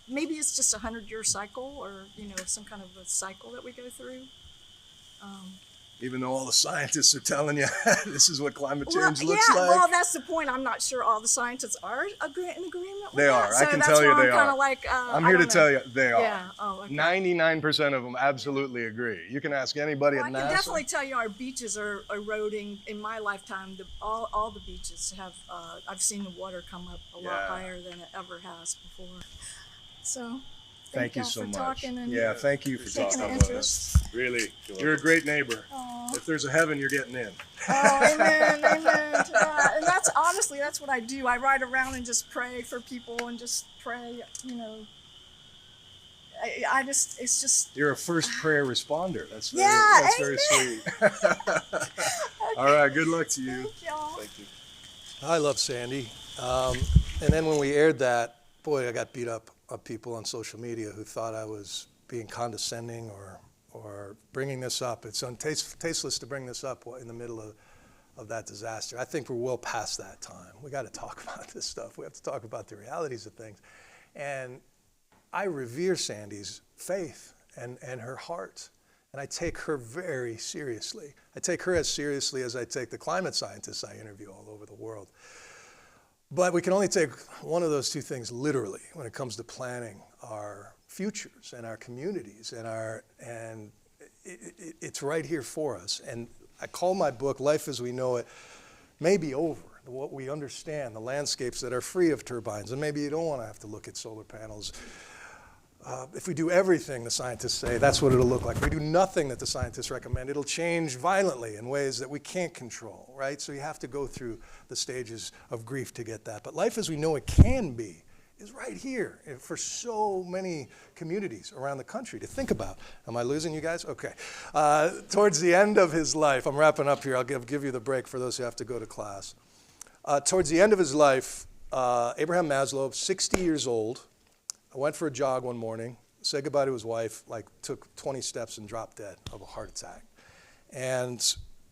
Maybe it's just a 100-year cycle, or, you know, some kind of a cycle that we go through. Even though all the scientists are telling you this is what climate change looks like? Well, that's the point. I'm not sure all the scientists are in agreement with They that. are. So I can tell you they are. I'm here to tell you they are. Yeah. Oh, okay. 99% of them absolutely agree. You can ask anybody at NASA. I can definitely tell you our beaches are eroding. In my lifetime, all the beaches have, I've seen the water come up a lot higher than it ever has before. So thank you so much. Talking and thank you for taking talking an with us. Really, you're a great neighbor. Aww. If there's a heaven, you're getting in. Oh, amen, amen to that. And that's what I do. I ride around and just pray for people and just pray, you know. It's just. You're a first prayer responder. That's very sweet. All right, good luck to you. Thank y'all. Thank you. I love Sandy. And then when we aired that, boy, I got beat up of people on social media who thought I was being condescending or bringing this up. It's tasteless to bring this up in the middle of that disaster. I think we're well past that time. We got to talk about this stuff. We have to talk about the realities of things. And I revere Sandy's faith and her heart. And I take her very seriously. I take her as seriously as I take the climate scientists I interview all over the world. But we can only take one of those two things literally when it comes to planning our futures and our communities and it's right here for us. And I call my book Life as We Know It may be over. What we understand, the landscapes that are free of turbines, and maybe you don't want to have to look at solar panels. If we do everything the scientists say, that's what it'll look like. If we do nothing that the scientists recommend, it'll change violently in ways that we can't control, right? So you have to go through the stages of grief to get that. But life as we know it can be is right here for so many communities around the country to think about. Am I losing you guys? Okay. Towards the end of his life, I'm wrapping up here. I'll give you the break for those who have to go to class. Towards the end of his life, Abraham Maslow, 60 years old, went for a jog one morning, said goodbye to his wife, took 20 steps and dropped dead of a heart attack.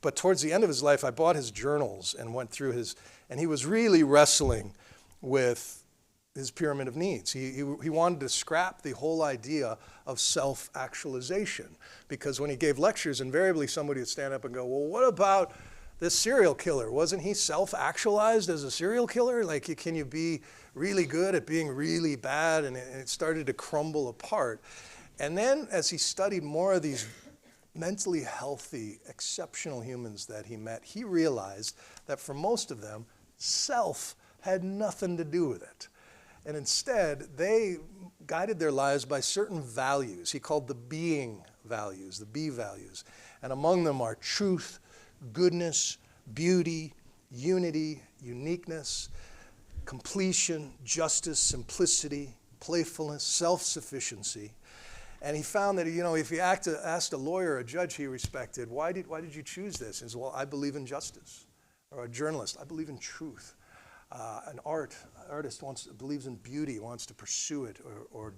But towards the end of his life, I bought his journals and went through and he was really wrestling with his pyramid of needs. He wanted to scrap the whole idea of self-actualization, because when he gave lectures, invariably somebody would stand up and go, well, what about this serial killer? Wasn't he self-actualized as a serial killer? Can you be really good at being really bad? And it started to crumble apart. And then as he studied more of these mentally healthy, exceptional humans that he met, he realized that for most of them, self had nothing to do with it. And instead, they guided their lives by certain values he called the being values, the B values. And among them are truth, goodness, beauty, unity, uniqueness, completion, justice, simplicity, playfulness, self-sufficiency. And he found that, if he asked a lawyer or a judge he respected, why did you choose this? He said, well, I believe in justice. Or a journalist, I believe in truth. An artist believes in beauty, wants to pursue it, or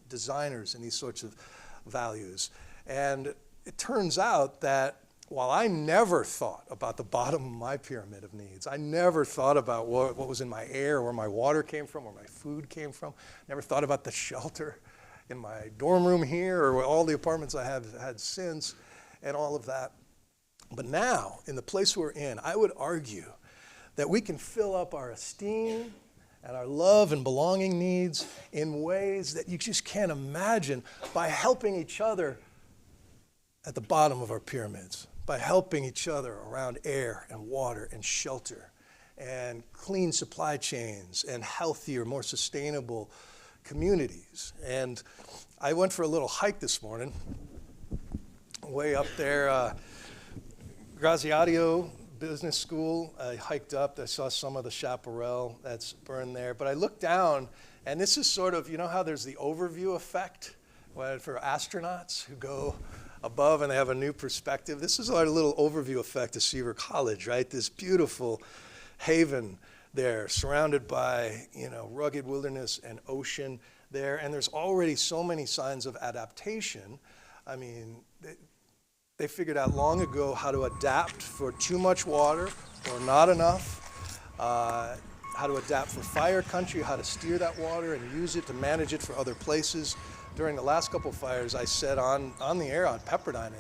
designers and these sorts of values. And it turns out that while I never thought about the bottom of my pyramid of needs, I never thought about what was in my air, where my water came from, where my food came from, never thought about the shelter in my dorm room here or all the apartments I have had since and all of that. But now, in the place we're in, I would argue that we can fill up our esteem and our love and belonging needs in ways that you just can't imagine by helping each other at the bottom of our pyramids, by helping each other around air and water and shelter and clean supply chains and healthier, more sustainable communities. And I went for a little hike this morning, way up there, Graziadio Business School. I hiked up, I saw some of the chaparral that's burned there, but I looked down, and this is sort of, how there's the overview effect for astronauts who go above and they have a new perspective. This is our little overview effect of Seaver College, right? This beautiful haven there, surrounded by, rugged wilderness and ocean there, and there's already so many signs of adaptation. I mean, they figured out long ago how to adapt for too much water or not enough, how to adapt for fire country, how to steer that water and use it to manage it for other places. During the last couple of fires, I said on the air on Pepperdine,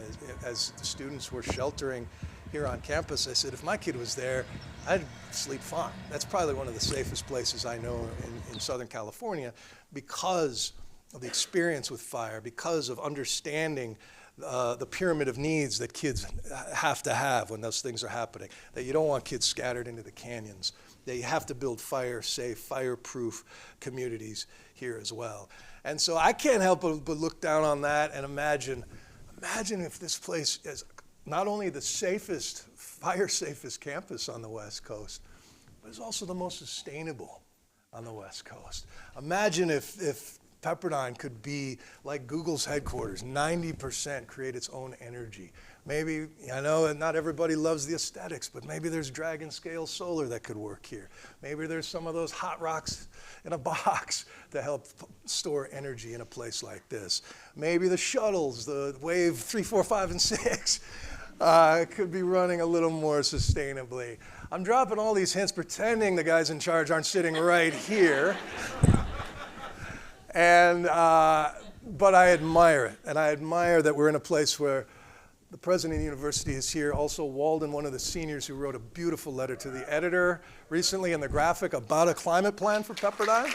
as the students were sheltering here on campus, I said, if my kid was there, I'd sleep fine. That's probably one of the safest places I know in Southern California because of the experience with fire, because of understanding the pyramid of needs that kids have to have when those things are happening, that you don't want kids scattered into the canyons, that you have to build fire-safe, fire-proof communities here as well. And so I can't help but look down on that and imagine if this place is not only the safest, fire-safest campus on the West Coast, but it's also the most sustainable on the West Coast. Imagine if Pepperdine could be like Google's headquarters, 90% create its own energy. Maybe, I know not everybody loves the aesthetics, but maybe there's dragon scale solar that could work here. Maybe there's some of those hot rocks in a box to help store energy in a place like this. Maybe the shuttles, the Wave 3, 4, 5, and 6, could be running a little more sustainably. I'm dropping all these hints, pretending the guys in charge aren't sitting right here. But I admire it, and I admire that we're in a place where the president of the university is here. Also, Walden, one of the seniors who wrote a beautiful letter to the editor recently in the Graphic about a climate plan for Pepperdine.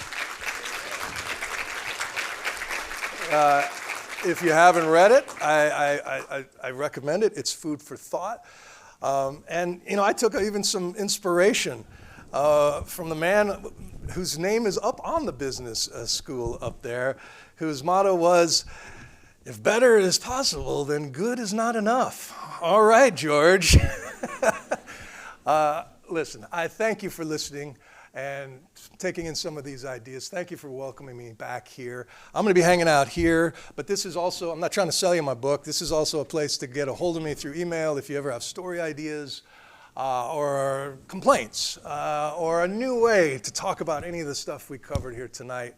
If you haven't read it, I recommend it. It's food for thought. And I took even some inspiration from the man whose name is up on the business school up there, whose motto was, if better is possible, then good is not enough. All right, George. Listen, I thank you for listening and taking in some of these ideas. Thank you for welcoming me back here. I'm going to be hanging out here, but this is also, I'm not trying to sell you my book. This is also a place to get a hold of me through email if you ever have story ideas. Or complaints, or a new way to talk about any of the stuff we covered here tonight.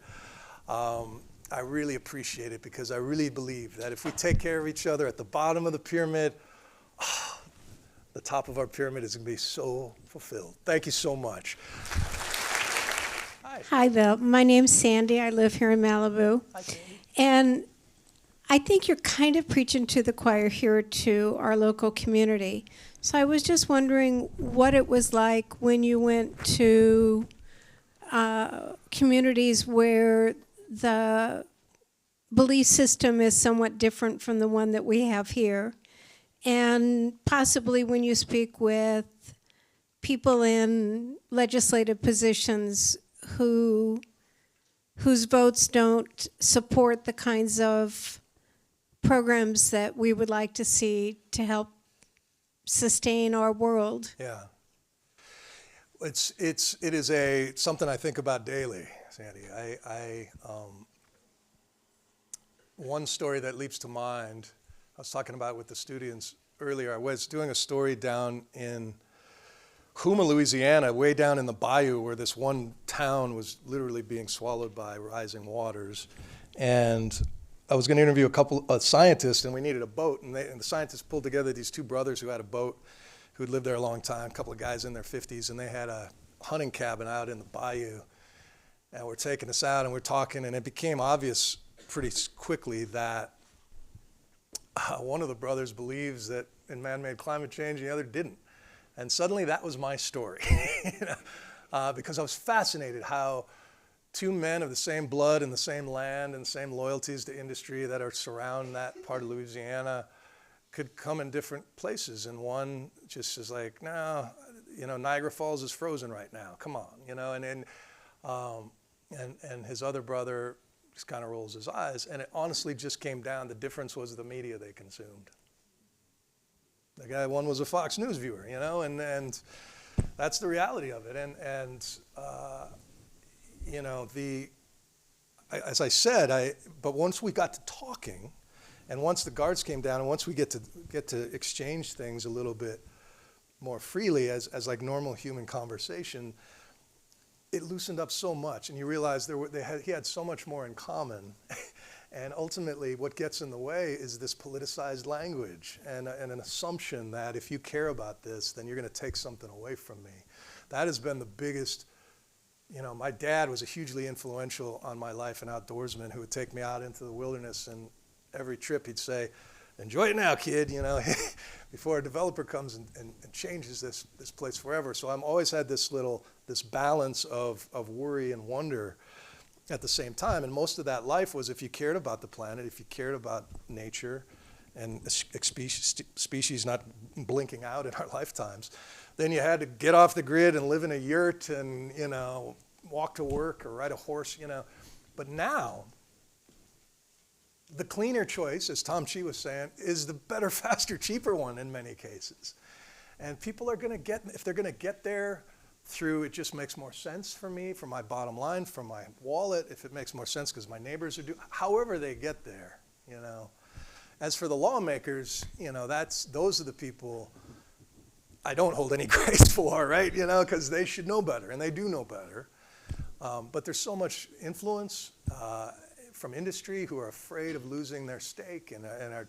I really appreciate it because I really believe that if we take care of each other at the bottom of the pyramid, the top of our pyramid is going to be so fulfilled. Thank you so much. Hi, Bill. My name's Sandy. I live here in Malibu. Hi, Sandy. And I think you're kind of preaching to the choir here to our local community. So I was just wondering what it was like when you went to communities where the belief system is somewhat different from the one that we have here, and possibly when you speak with people in legislative positions whose votes don't support the kinds of programs that we would like to see to help sustain our world. Yeah. It is something I think about daily, Sandy. One story that leaps to mind, I was talking about with the students earlier. I was doing a story down in Houma, Louisiana, way down in the bayou where this one town was literally being swallowed by rising waters. And I was going to interview a scientist, and we needed a boat. And the scientists pulled together these two brothers who had a boat, who'd lived there a long time, a couple of guys in their 50s, and they had a hunting cabin out in the bayou. And we're taking us out, and we're talking, and it became obvious pretty quickly that one of the brothers believes that in man-made climate change, and the other didn't. And suddenly that was my story, because I was fascinated how two men of the same blood and the same land and the same loyalties to industry that are surround that part of Louisiana could come in different places. And one just is like, no, Niagara Falls is frozen right now. Come on, and his other brother just kind of rolls his eyes. And it honestly just came down. The difference was the media they consumed. The guy, one was a Fox News viewer, and that's the reality of it. As I said, but once we got to talking, and once the guards came down, and once we get to exchange things a little bit more freely as like normal human conversation, it loosened up so much, and you realize he had so much more in common. And ultimately, what gets in the way is this politicized language and an assumption that if you care about this, then you're going to take something away from me. That has been the biggest. My dad was a hugely influential on my life, an outdoorsman who would take me out into the wilderness, and every trip he'd say, "Enjoy it now, kid," before a developer comes and changes this place forever. So I've always had this balance of worry and wonder at the same time. And most of that life was if you cared about the planet, if you cared about nature and species not blinking out in our lifetimes, then you had to get off the grid and live in a yurt and, walk to work or ride a horse, But now, the cleaner choice, as Tom Chi was saying, is the better, faster, cheaper one in many cases. And people are going to if they're going to get there through, it just makes more sense for me, for my bottom line, for my wallet, if it makes more sense because my neighbors are doing, however they get there, As for the lawmakers, those are the people I don't hold any grace for, right? Because they should know better, and they do know better. But there's so much influence from industry who are afraid of losing their stake and are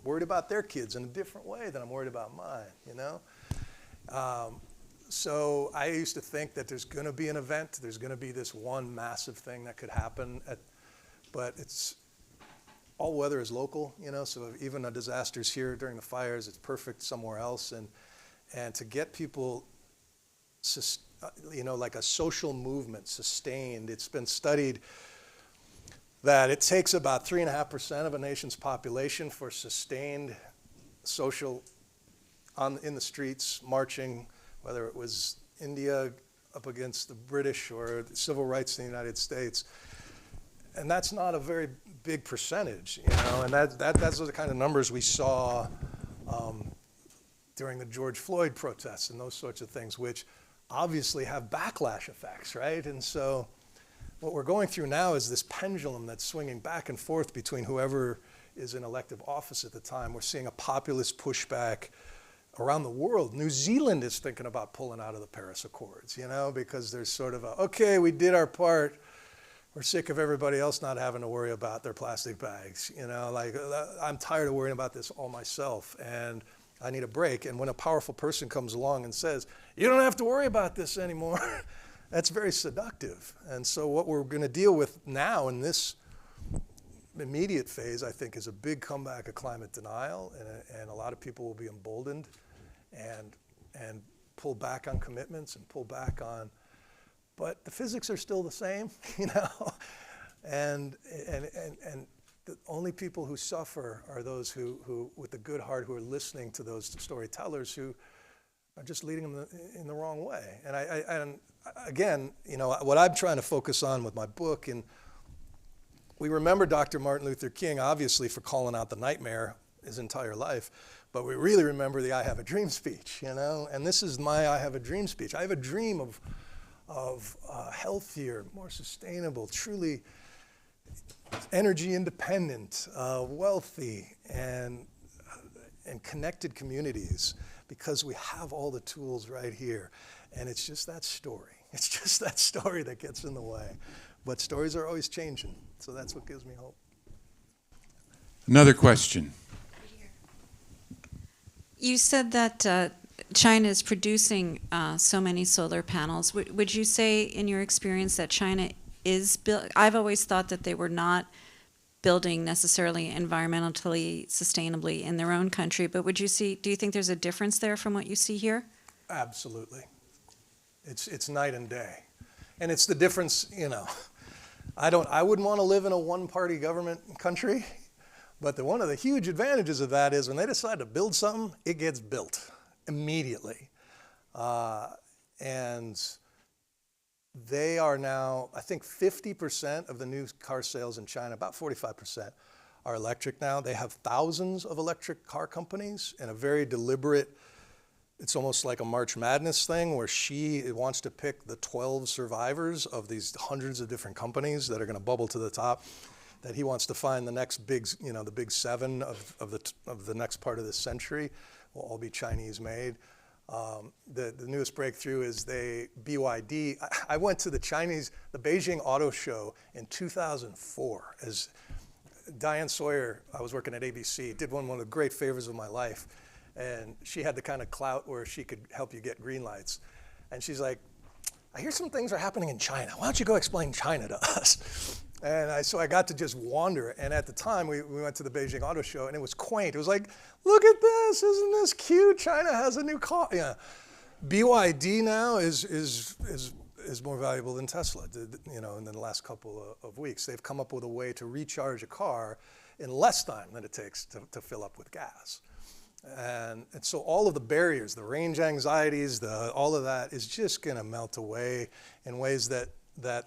worried about their kids in a different way than I'm worried about mine, So I used to think that there's going to be an event, there's going to be this one massive thing that could happen, but it's all weather is local, so even a disaster's here during the fires, it's perfect somewhere else. And to get people, like a social movement sustained, it's been studied that it takes about 3.5% of a nation's population for sustained social in the streets, marching, whether it was India up against the British or the civil rights in the United States. And that's not a very big percentage, and that's the kind of numbers we saw during the George Floyd protests and those sorts of things, which obviously have backlash effects, right? And so what we're going through now is this pendulum that's swinging back and forth between whoever is in elective office at the time. We're seeing a populist pushback around the world. New Zealand is thinking about pulling out of the Paris Accords, because there's sort of okay, we did our part. We're sick of everybody else not having to worry about their plastic bags. I'm tired of worrying about this all myself, and I need a break. And when a powerful person comes along and says, you don't have to worry about this anymore, that's very seductive. And so what we're going to deal with now in this immediate phase, I think, is a big comeback of climate denial, and a lot of people will be emboldened and pull back on commitments and pull back on, but the physics are still the same, and the only people who suffer are those who with the good heart, who are listening to those storytellers who are just leading them in the wrong way. And again, what I'm trying to focus on with my book and we remember Dr. Martin Luther King, obviously, for calling out the nightmare his entire life, but we really remember the I Have a Dream speech, you know? And this is my I Have a Dream speech. I have a dream of healthier, more sustainable, truly energy independent, wealthy, and connected communities, because we have all the tools right here. And it's just that story. It's just that story that gets in the way. But stories are always changing, so that's what gives me hope. Another question. You said that China is producing so many solar panels. Would you say, in your experience, that China is I've always thought that they were not building necessarily environmentally sustainably in their own country, but do you think there's a difference there from what you see here? Absolutely. It's night and day. And it's the difference, you know, I wouldn't want to live in a one-party government country, but one of the huge advantages of that is when they decide to build something, it gets built immediately. And they are now, I think 50% of the new car sales in China, about 45%, are electric now. They have thousands of electric car companies, and a very deliberate, it's almost like a March Madness thing where she wants to pick the 12 survivors of these hundreds of different companies that are going to bubble to the top, that he wants to find the next big, you know, the big 7 of the next part of this century will all be Chinese made. The newest breakthrough is BYD. I went to the Beijing Auto Show in 2004 as Diane Sawyer. I was working at ABC, did one of the great favors of my life. And she had the kind of clout where she could help you get green lights. And she's like, I hear some things are happening in China. Why don't you go explain China to us? And so I got to just wander. And at the time, we went to the Beijing Auto Show, and it was quaint. It was like, look at this. Isn't this cute? China has a new car. Yeah. BYD now is more valuable than Tesla, you know, in the last couple of weeks. They've come up with a way to recharge a car in less time than it takes to fill up with gas. And so all of the barriers, the range anxieties, all of that is just going to melt away in ways that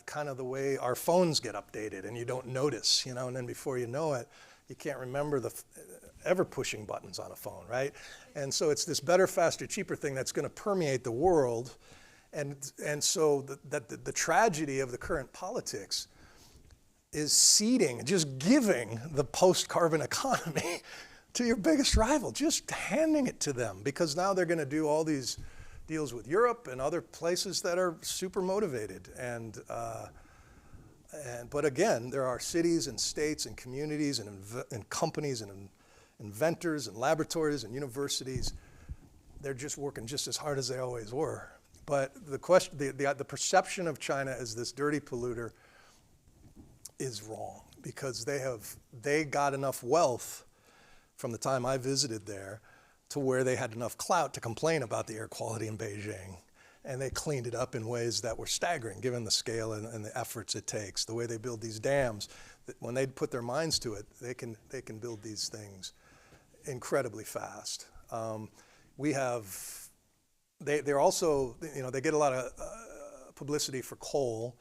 kind of the way our phones get updated and you don't notice, you know, and then before you know it, you can't remember ever pushing buttons on a phone, right? And so it's this better, faster, cheaper thing that's going to permeate the world. And so the tragedy of the current politics is seeding, just giving the post-carbon economy to your biggest rival, just handing it to them, because now they're going to do all these deals with Europe and other places that are super motivated. But again, there are cities and states and communities and companies and inventors and laboratories and universities. They're just working just as hard as they always were. But the perception of China as this dirty polluter is wrong, because they got enough wealth from the time I visited there to where they had enough clout to complain about the air quality in Beijing. And they cleaned it up in ways that were staggering, given the scale and the efforts it takes. The way they build these dams, when they put their minds to it, they can build these things incredibly fast. They're also, you know, they get a lot of publicity for coal.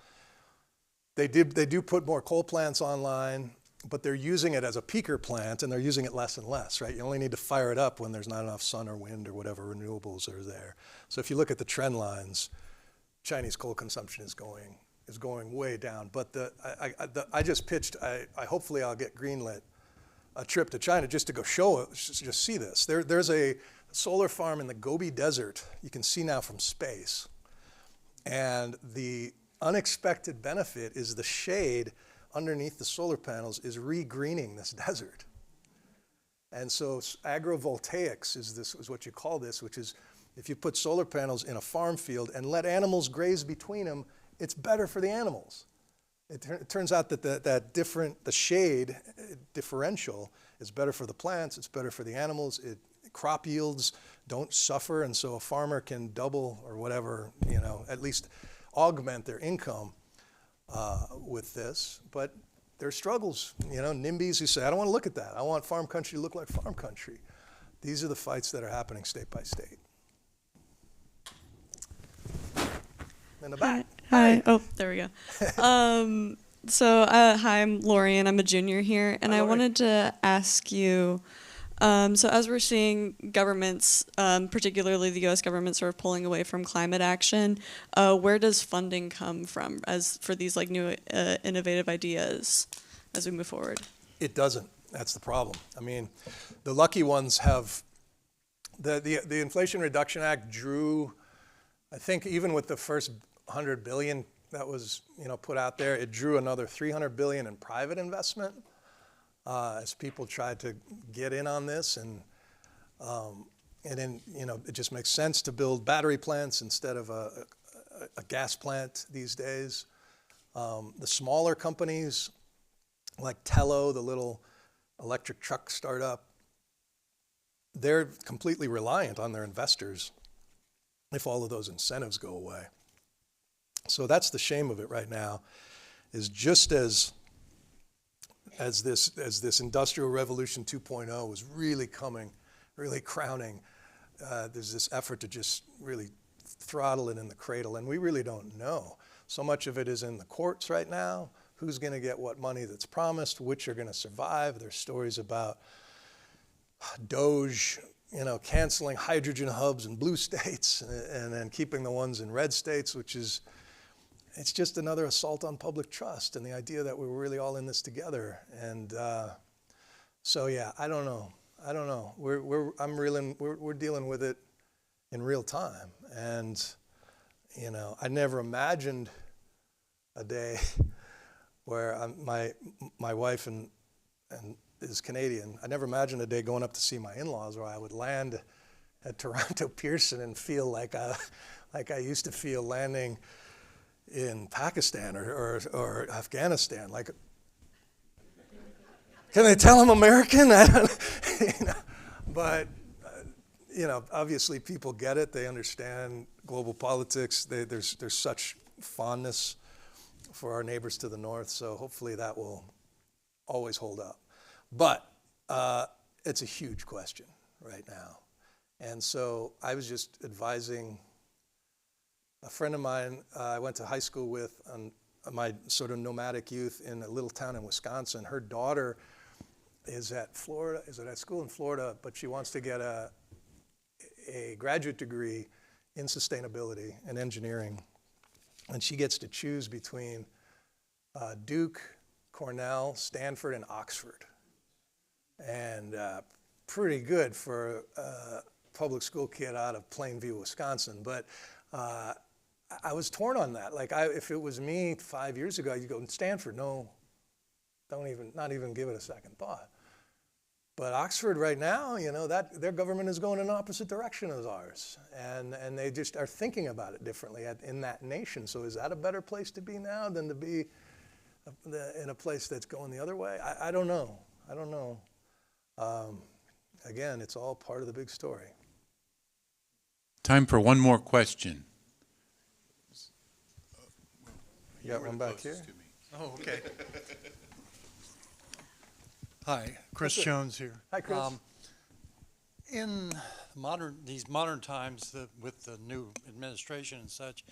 They do put more coal plants online, but they're using it as a peaker plant, and they're using it less and less, right? You only need to fire it up when there's not enough sun or wind or whatever renewables are there. So if you look at the trend lines, Chinese coal consumption is going way down. But I just pitched, hopefully I'll get greenlit, a trip to China just to go show it, just see this. There's a solar farm in the Gobi Desert you can see now from space. And the unexpected benefit is the shade underneath the solar panels is re-greening this desert. And so agrovoltaics is what you call this, which is if you put solar panels in a farm field and let animals graze between them, it's better for the animals. It turns out that the shade differential is better for the plants, it's better for the animals, crop yields don't suffer, and so a farmer can double or whatever, you know, at least augment their income with this. But there's struggles, you know, NIMBYs who say, I don't want to look at that. I want farm country to look like farm country. These are the fights that are happening state by state. In the back. Hi. Oh, there we go. Hi, I'm Lori, and I'm a junior here, and I wanted to ask you, so as we're seeing governments, particularly the U.S. government, sort of pulling away from climate action, where does funding come from as for these like new innovative ideas as we move forward? It doesn't. That's the problem. I mean, the lucky ones have, the Inflation Reduction Act drew, I think even with the first $100 billion that was put out there, it drew another $300 billion in private investment as people tried to get in on this, and then it just makes sense to build battery plants instead of a gas plant these days. The smaller companies like Tello, the little electric truck startup, they're completely reliant on their investors if all of those incentives go away. So that's the shame of it right now, is just as this Industrial Revolution 2.0 was really crowning, there's this effort to just really throttle it in the cradle, and we really don't know. So much of it is in the courts right now. Who's going to get what money that's promised? Which are going to survive? There's stories about Doge, canceling hydrogen hubs in blue states and then keeping the ones in red states, it's just another assault on public trust and the idea that we're really all in this together. And so yeah, I don't know. We're dealing with it in real time, and I never imagined a day where my wife and is Canadian. I never imagined a day going up to see my in-laws where I would land at Toronto Pearson and feel like I used to feel landing in Pakistan or Afghanistan. Like, can they tell I'm American? I don't, But obviously people get it. They understand global politics. There's such fondness for our neighbors to the north, so hopefully that will always hold up. But it's a huge question right now. And so I was just advising a friend of mine I went to high school with on my sort of nomadic youth in a little town in Wisconsin. Her daughter is at school in Florida, but she wants to get a graduate degree in sustainability and engineering. And she gets to choose between Duke, Cornell, Stanford, and Oxford. And pretty good for a public school kid out of Plainview, Wisconsin. But I was torn on that. Like, if it was me 5 years ago, you'd go, Stanford, no, not even give it a second thought. But Oxford right now, that their government is going in the opposite direction as ours. And they just are thinking about it differently in that nation. So is that a better place to be now than to be in a place that's going the other way? I don't know. Again, it's all part of the big story. Time for one more question. You got one back here? Oh, okay. Hi, Chris Jones here. Hi, Chris. In these modern times with the new administration and such,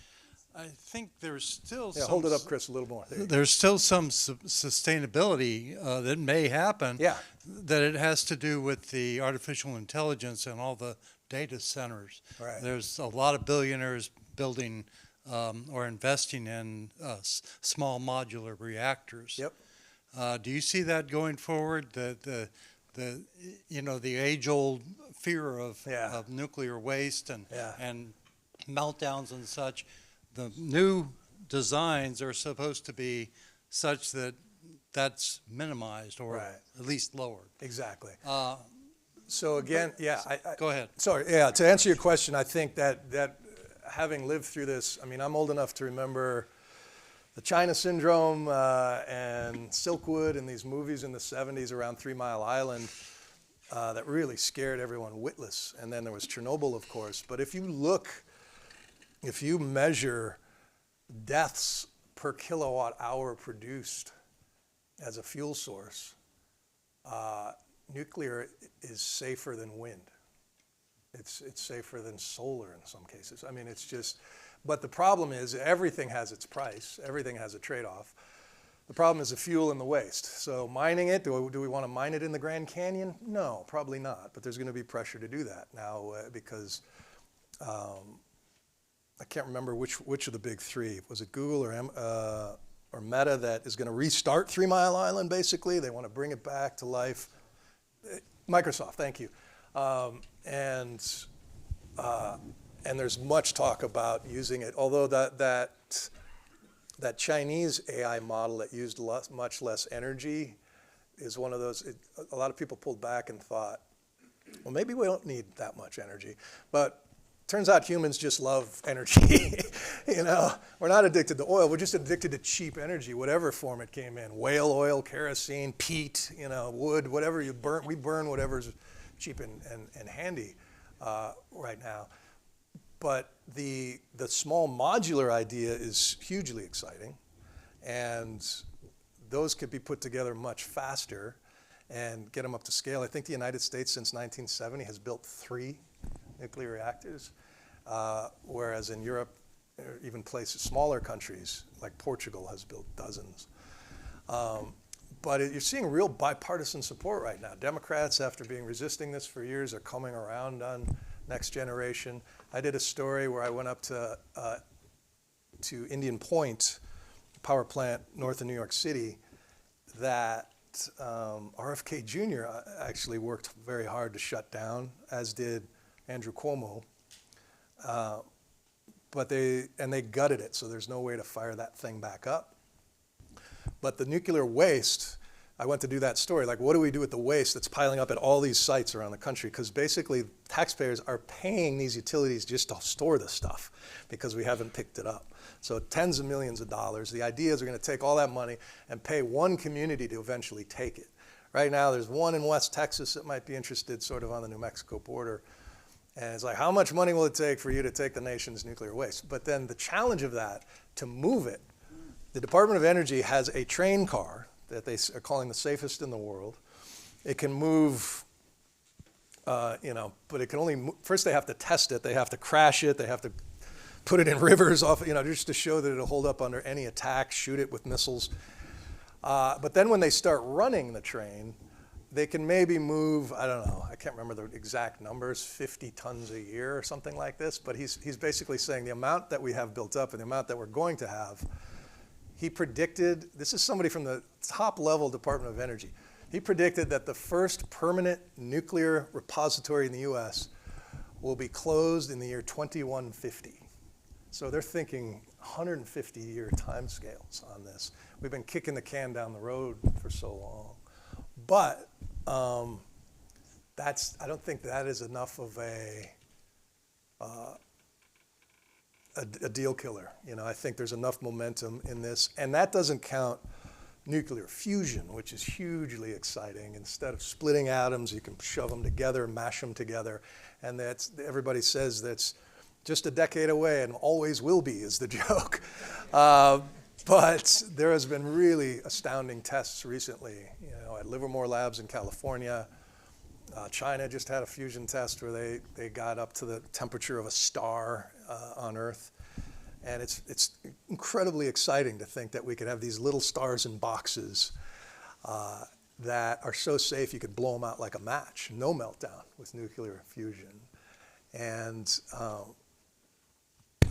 I think there's still some... hold it up, Chris, a little more. There's still some sustainability that may happen. Yeah. That it has to do with the artificial intelligence and all the data centers. Right. There's a lot of billionaires building or investing in small modular reactors. Yep. Do you see that going forward? The age-old fear of nuclear waste and meltdowns and such. The new designs are supposed to be such that that's minimized or at least lowered. Exactly. So again, go ahead. Sorry, to answer your question, I think that having lived through this, I mean, I'm old enough to remember the China Syndrome and Silkwood and these movies in the 70s around 3 Mile Island that really scared everyone witless. And then there was Chernobyl, of course. But if you measure deaths per kilowatt hour produced as a fuel source, nuclear is safer than wind. It's safer than solar in some cases. I mean, it's just, but the problem is everything has its price. Everything has a trade-off. The problem is the fuel and the waste. So mining it, do we want to mine it in the Grand Canyon? No, probably not. But there's going to be pressure to do that now because I can't remember which of the big three. Was it Google or Meta that is going to restart 3 Mile Island, basically? They want to bring it back to life. Microsoft, thank you. And there's much talk about using it, although that Chinese AI model that used much less energy is one of those, a lot of people pulled back and thought, well, maybe we don't need that much energy. But turns out humans just love energy. We're not addicted to oil. We're just addicted to cheap energy, whatever form it came in. Whale oil, kerosene, peat, wood, whatever you burn. We burn whatever's cheap and handy right now. But the small modular idea is hugely exciting. And those could be put together much faster and get them up to scale. I think the United States since 1970 has built 3 nuclear reactors, whereas in Europe, even places, smaller countries like Portugal has built dozens. But you're seeing real bipartisan support right now. Democrats, after resisting this for years, are coming around on next generation. I did a story where I went up to Indian Point, power plant north of New York City, that RFK Jr. actually worked very hard to shut down, as did Andrew Cuomo, but they gutted it, so there's no way to fire that thing back up. But the nuclear waste, I went to do that story, like what do we do with the waste that's piling up at all these sites around the country? Because basically taxpayers are paying these utilities just to store the stuff because we haven't picked it up. So tens of millions of dollars. The idea is we're going to take all that money and pay one community to eventually take it. Right now there's one in West Texas that might be interested, sort of on the New Mexico border. And it's like, how much money will it take for you to take the nation's nuclear waste? But then the challenge of that, to move it, the Department of Energy has a train car that they are calling the safest in the world. It can move, but it can only move. First they have to test it, they have to crash it, they have to put it in rivers off, just to show that it'll hold up under any attack, shoot it with missiles. But then when they start running the train, they can maybe move, I don't know, I can't remember the exact numbers, 50 tons a year or something like this, but he's basically saying the amount that we have built up and the amount that we're going to have, he predicted, this is somebody from the top level Department of Energy, he predicted that the first permanent nuclear repository in the US will be closed in the year 2150. So they're thinking 150-year timescales on this. We've been kicking the can down the road for so long. But I don't think that is enough of a deal killer. I think there's enough momentum in this. And that doesn't count nuclear fusion, which is hugely exciting. Instead of splitting atoms, you can shove them together, mash them together. And everybody says that's just a decade away and always will be is the joke. But there has been really astounding tests recently, at Livermore Labs in California. China just had a fusion test where they got up to the temperature of a star on Earth. And it's incredibly exciting to think that we could have these little stars in boxes that are so safe you could blow them out like a match, no meltdown with nuclear fusion. And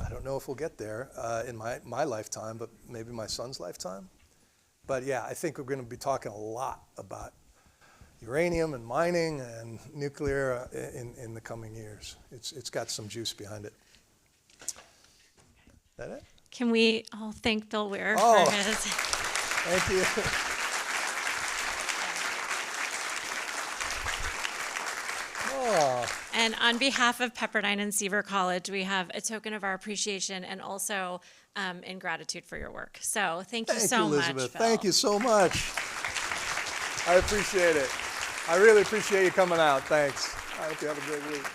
I don't know if we'll get there in my lifetime, but maybe my son's lifetime. But yeah, I think we're going to be talking a lot about uranium and mining and nuclear in the coming years. It's got some juice behind it. Is that it? Can we all thank Bill Weir for his... Thank you. And on behalf of Pepperdine and Seaver College, we have a token of our appreciation and also in gratitude for your work. So thank you so much, Elizabeth. Bill. Thank you so much. I appreciate it. I really appreciate you coming out. Thanks. I hope you have a great week.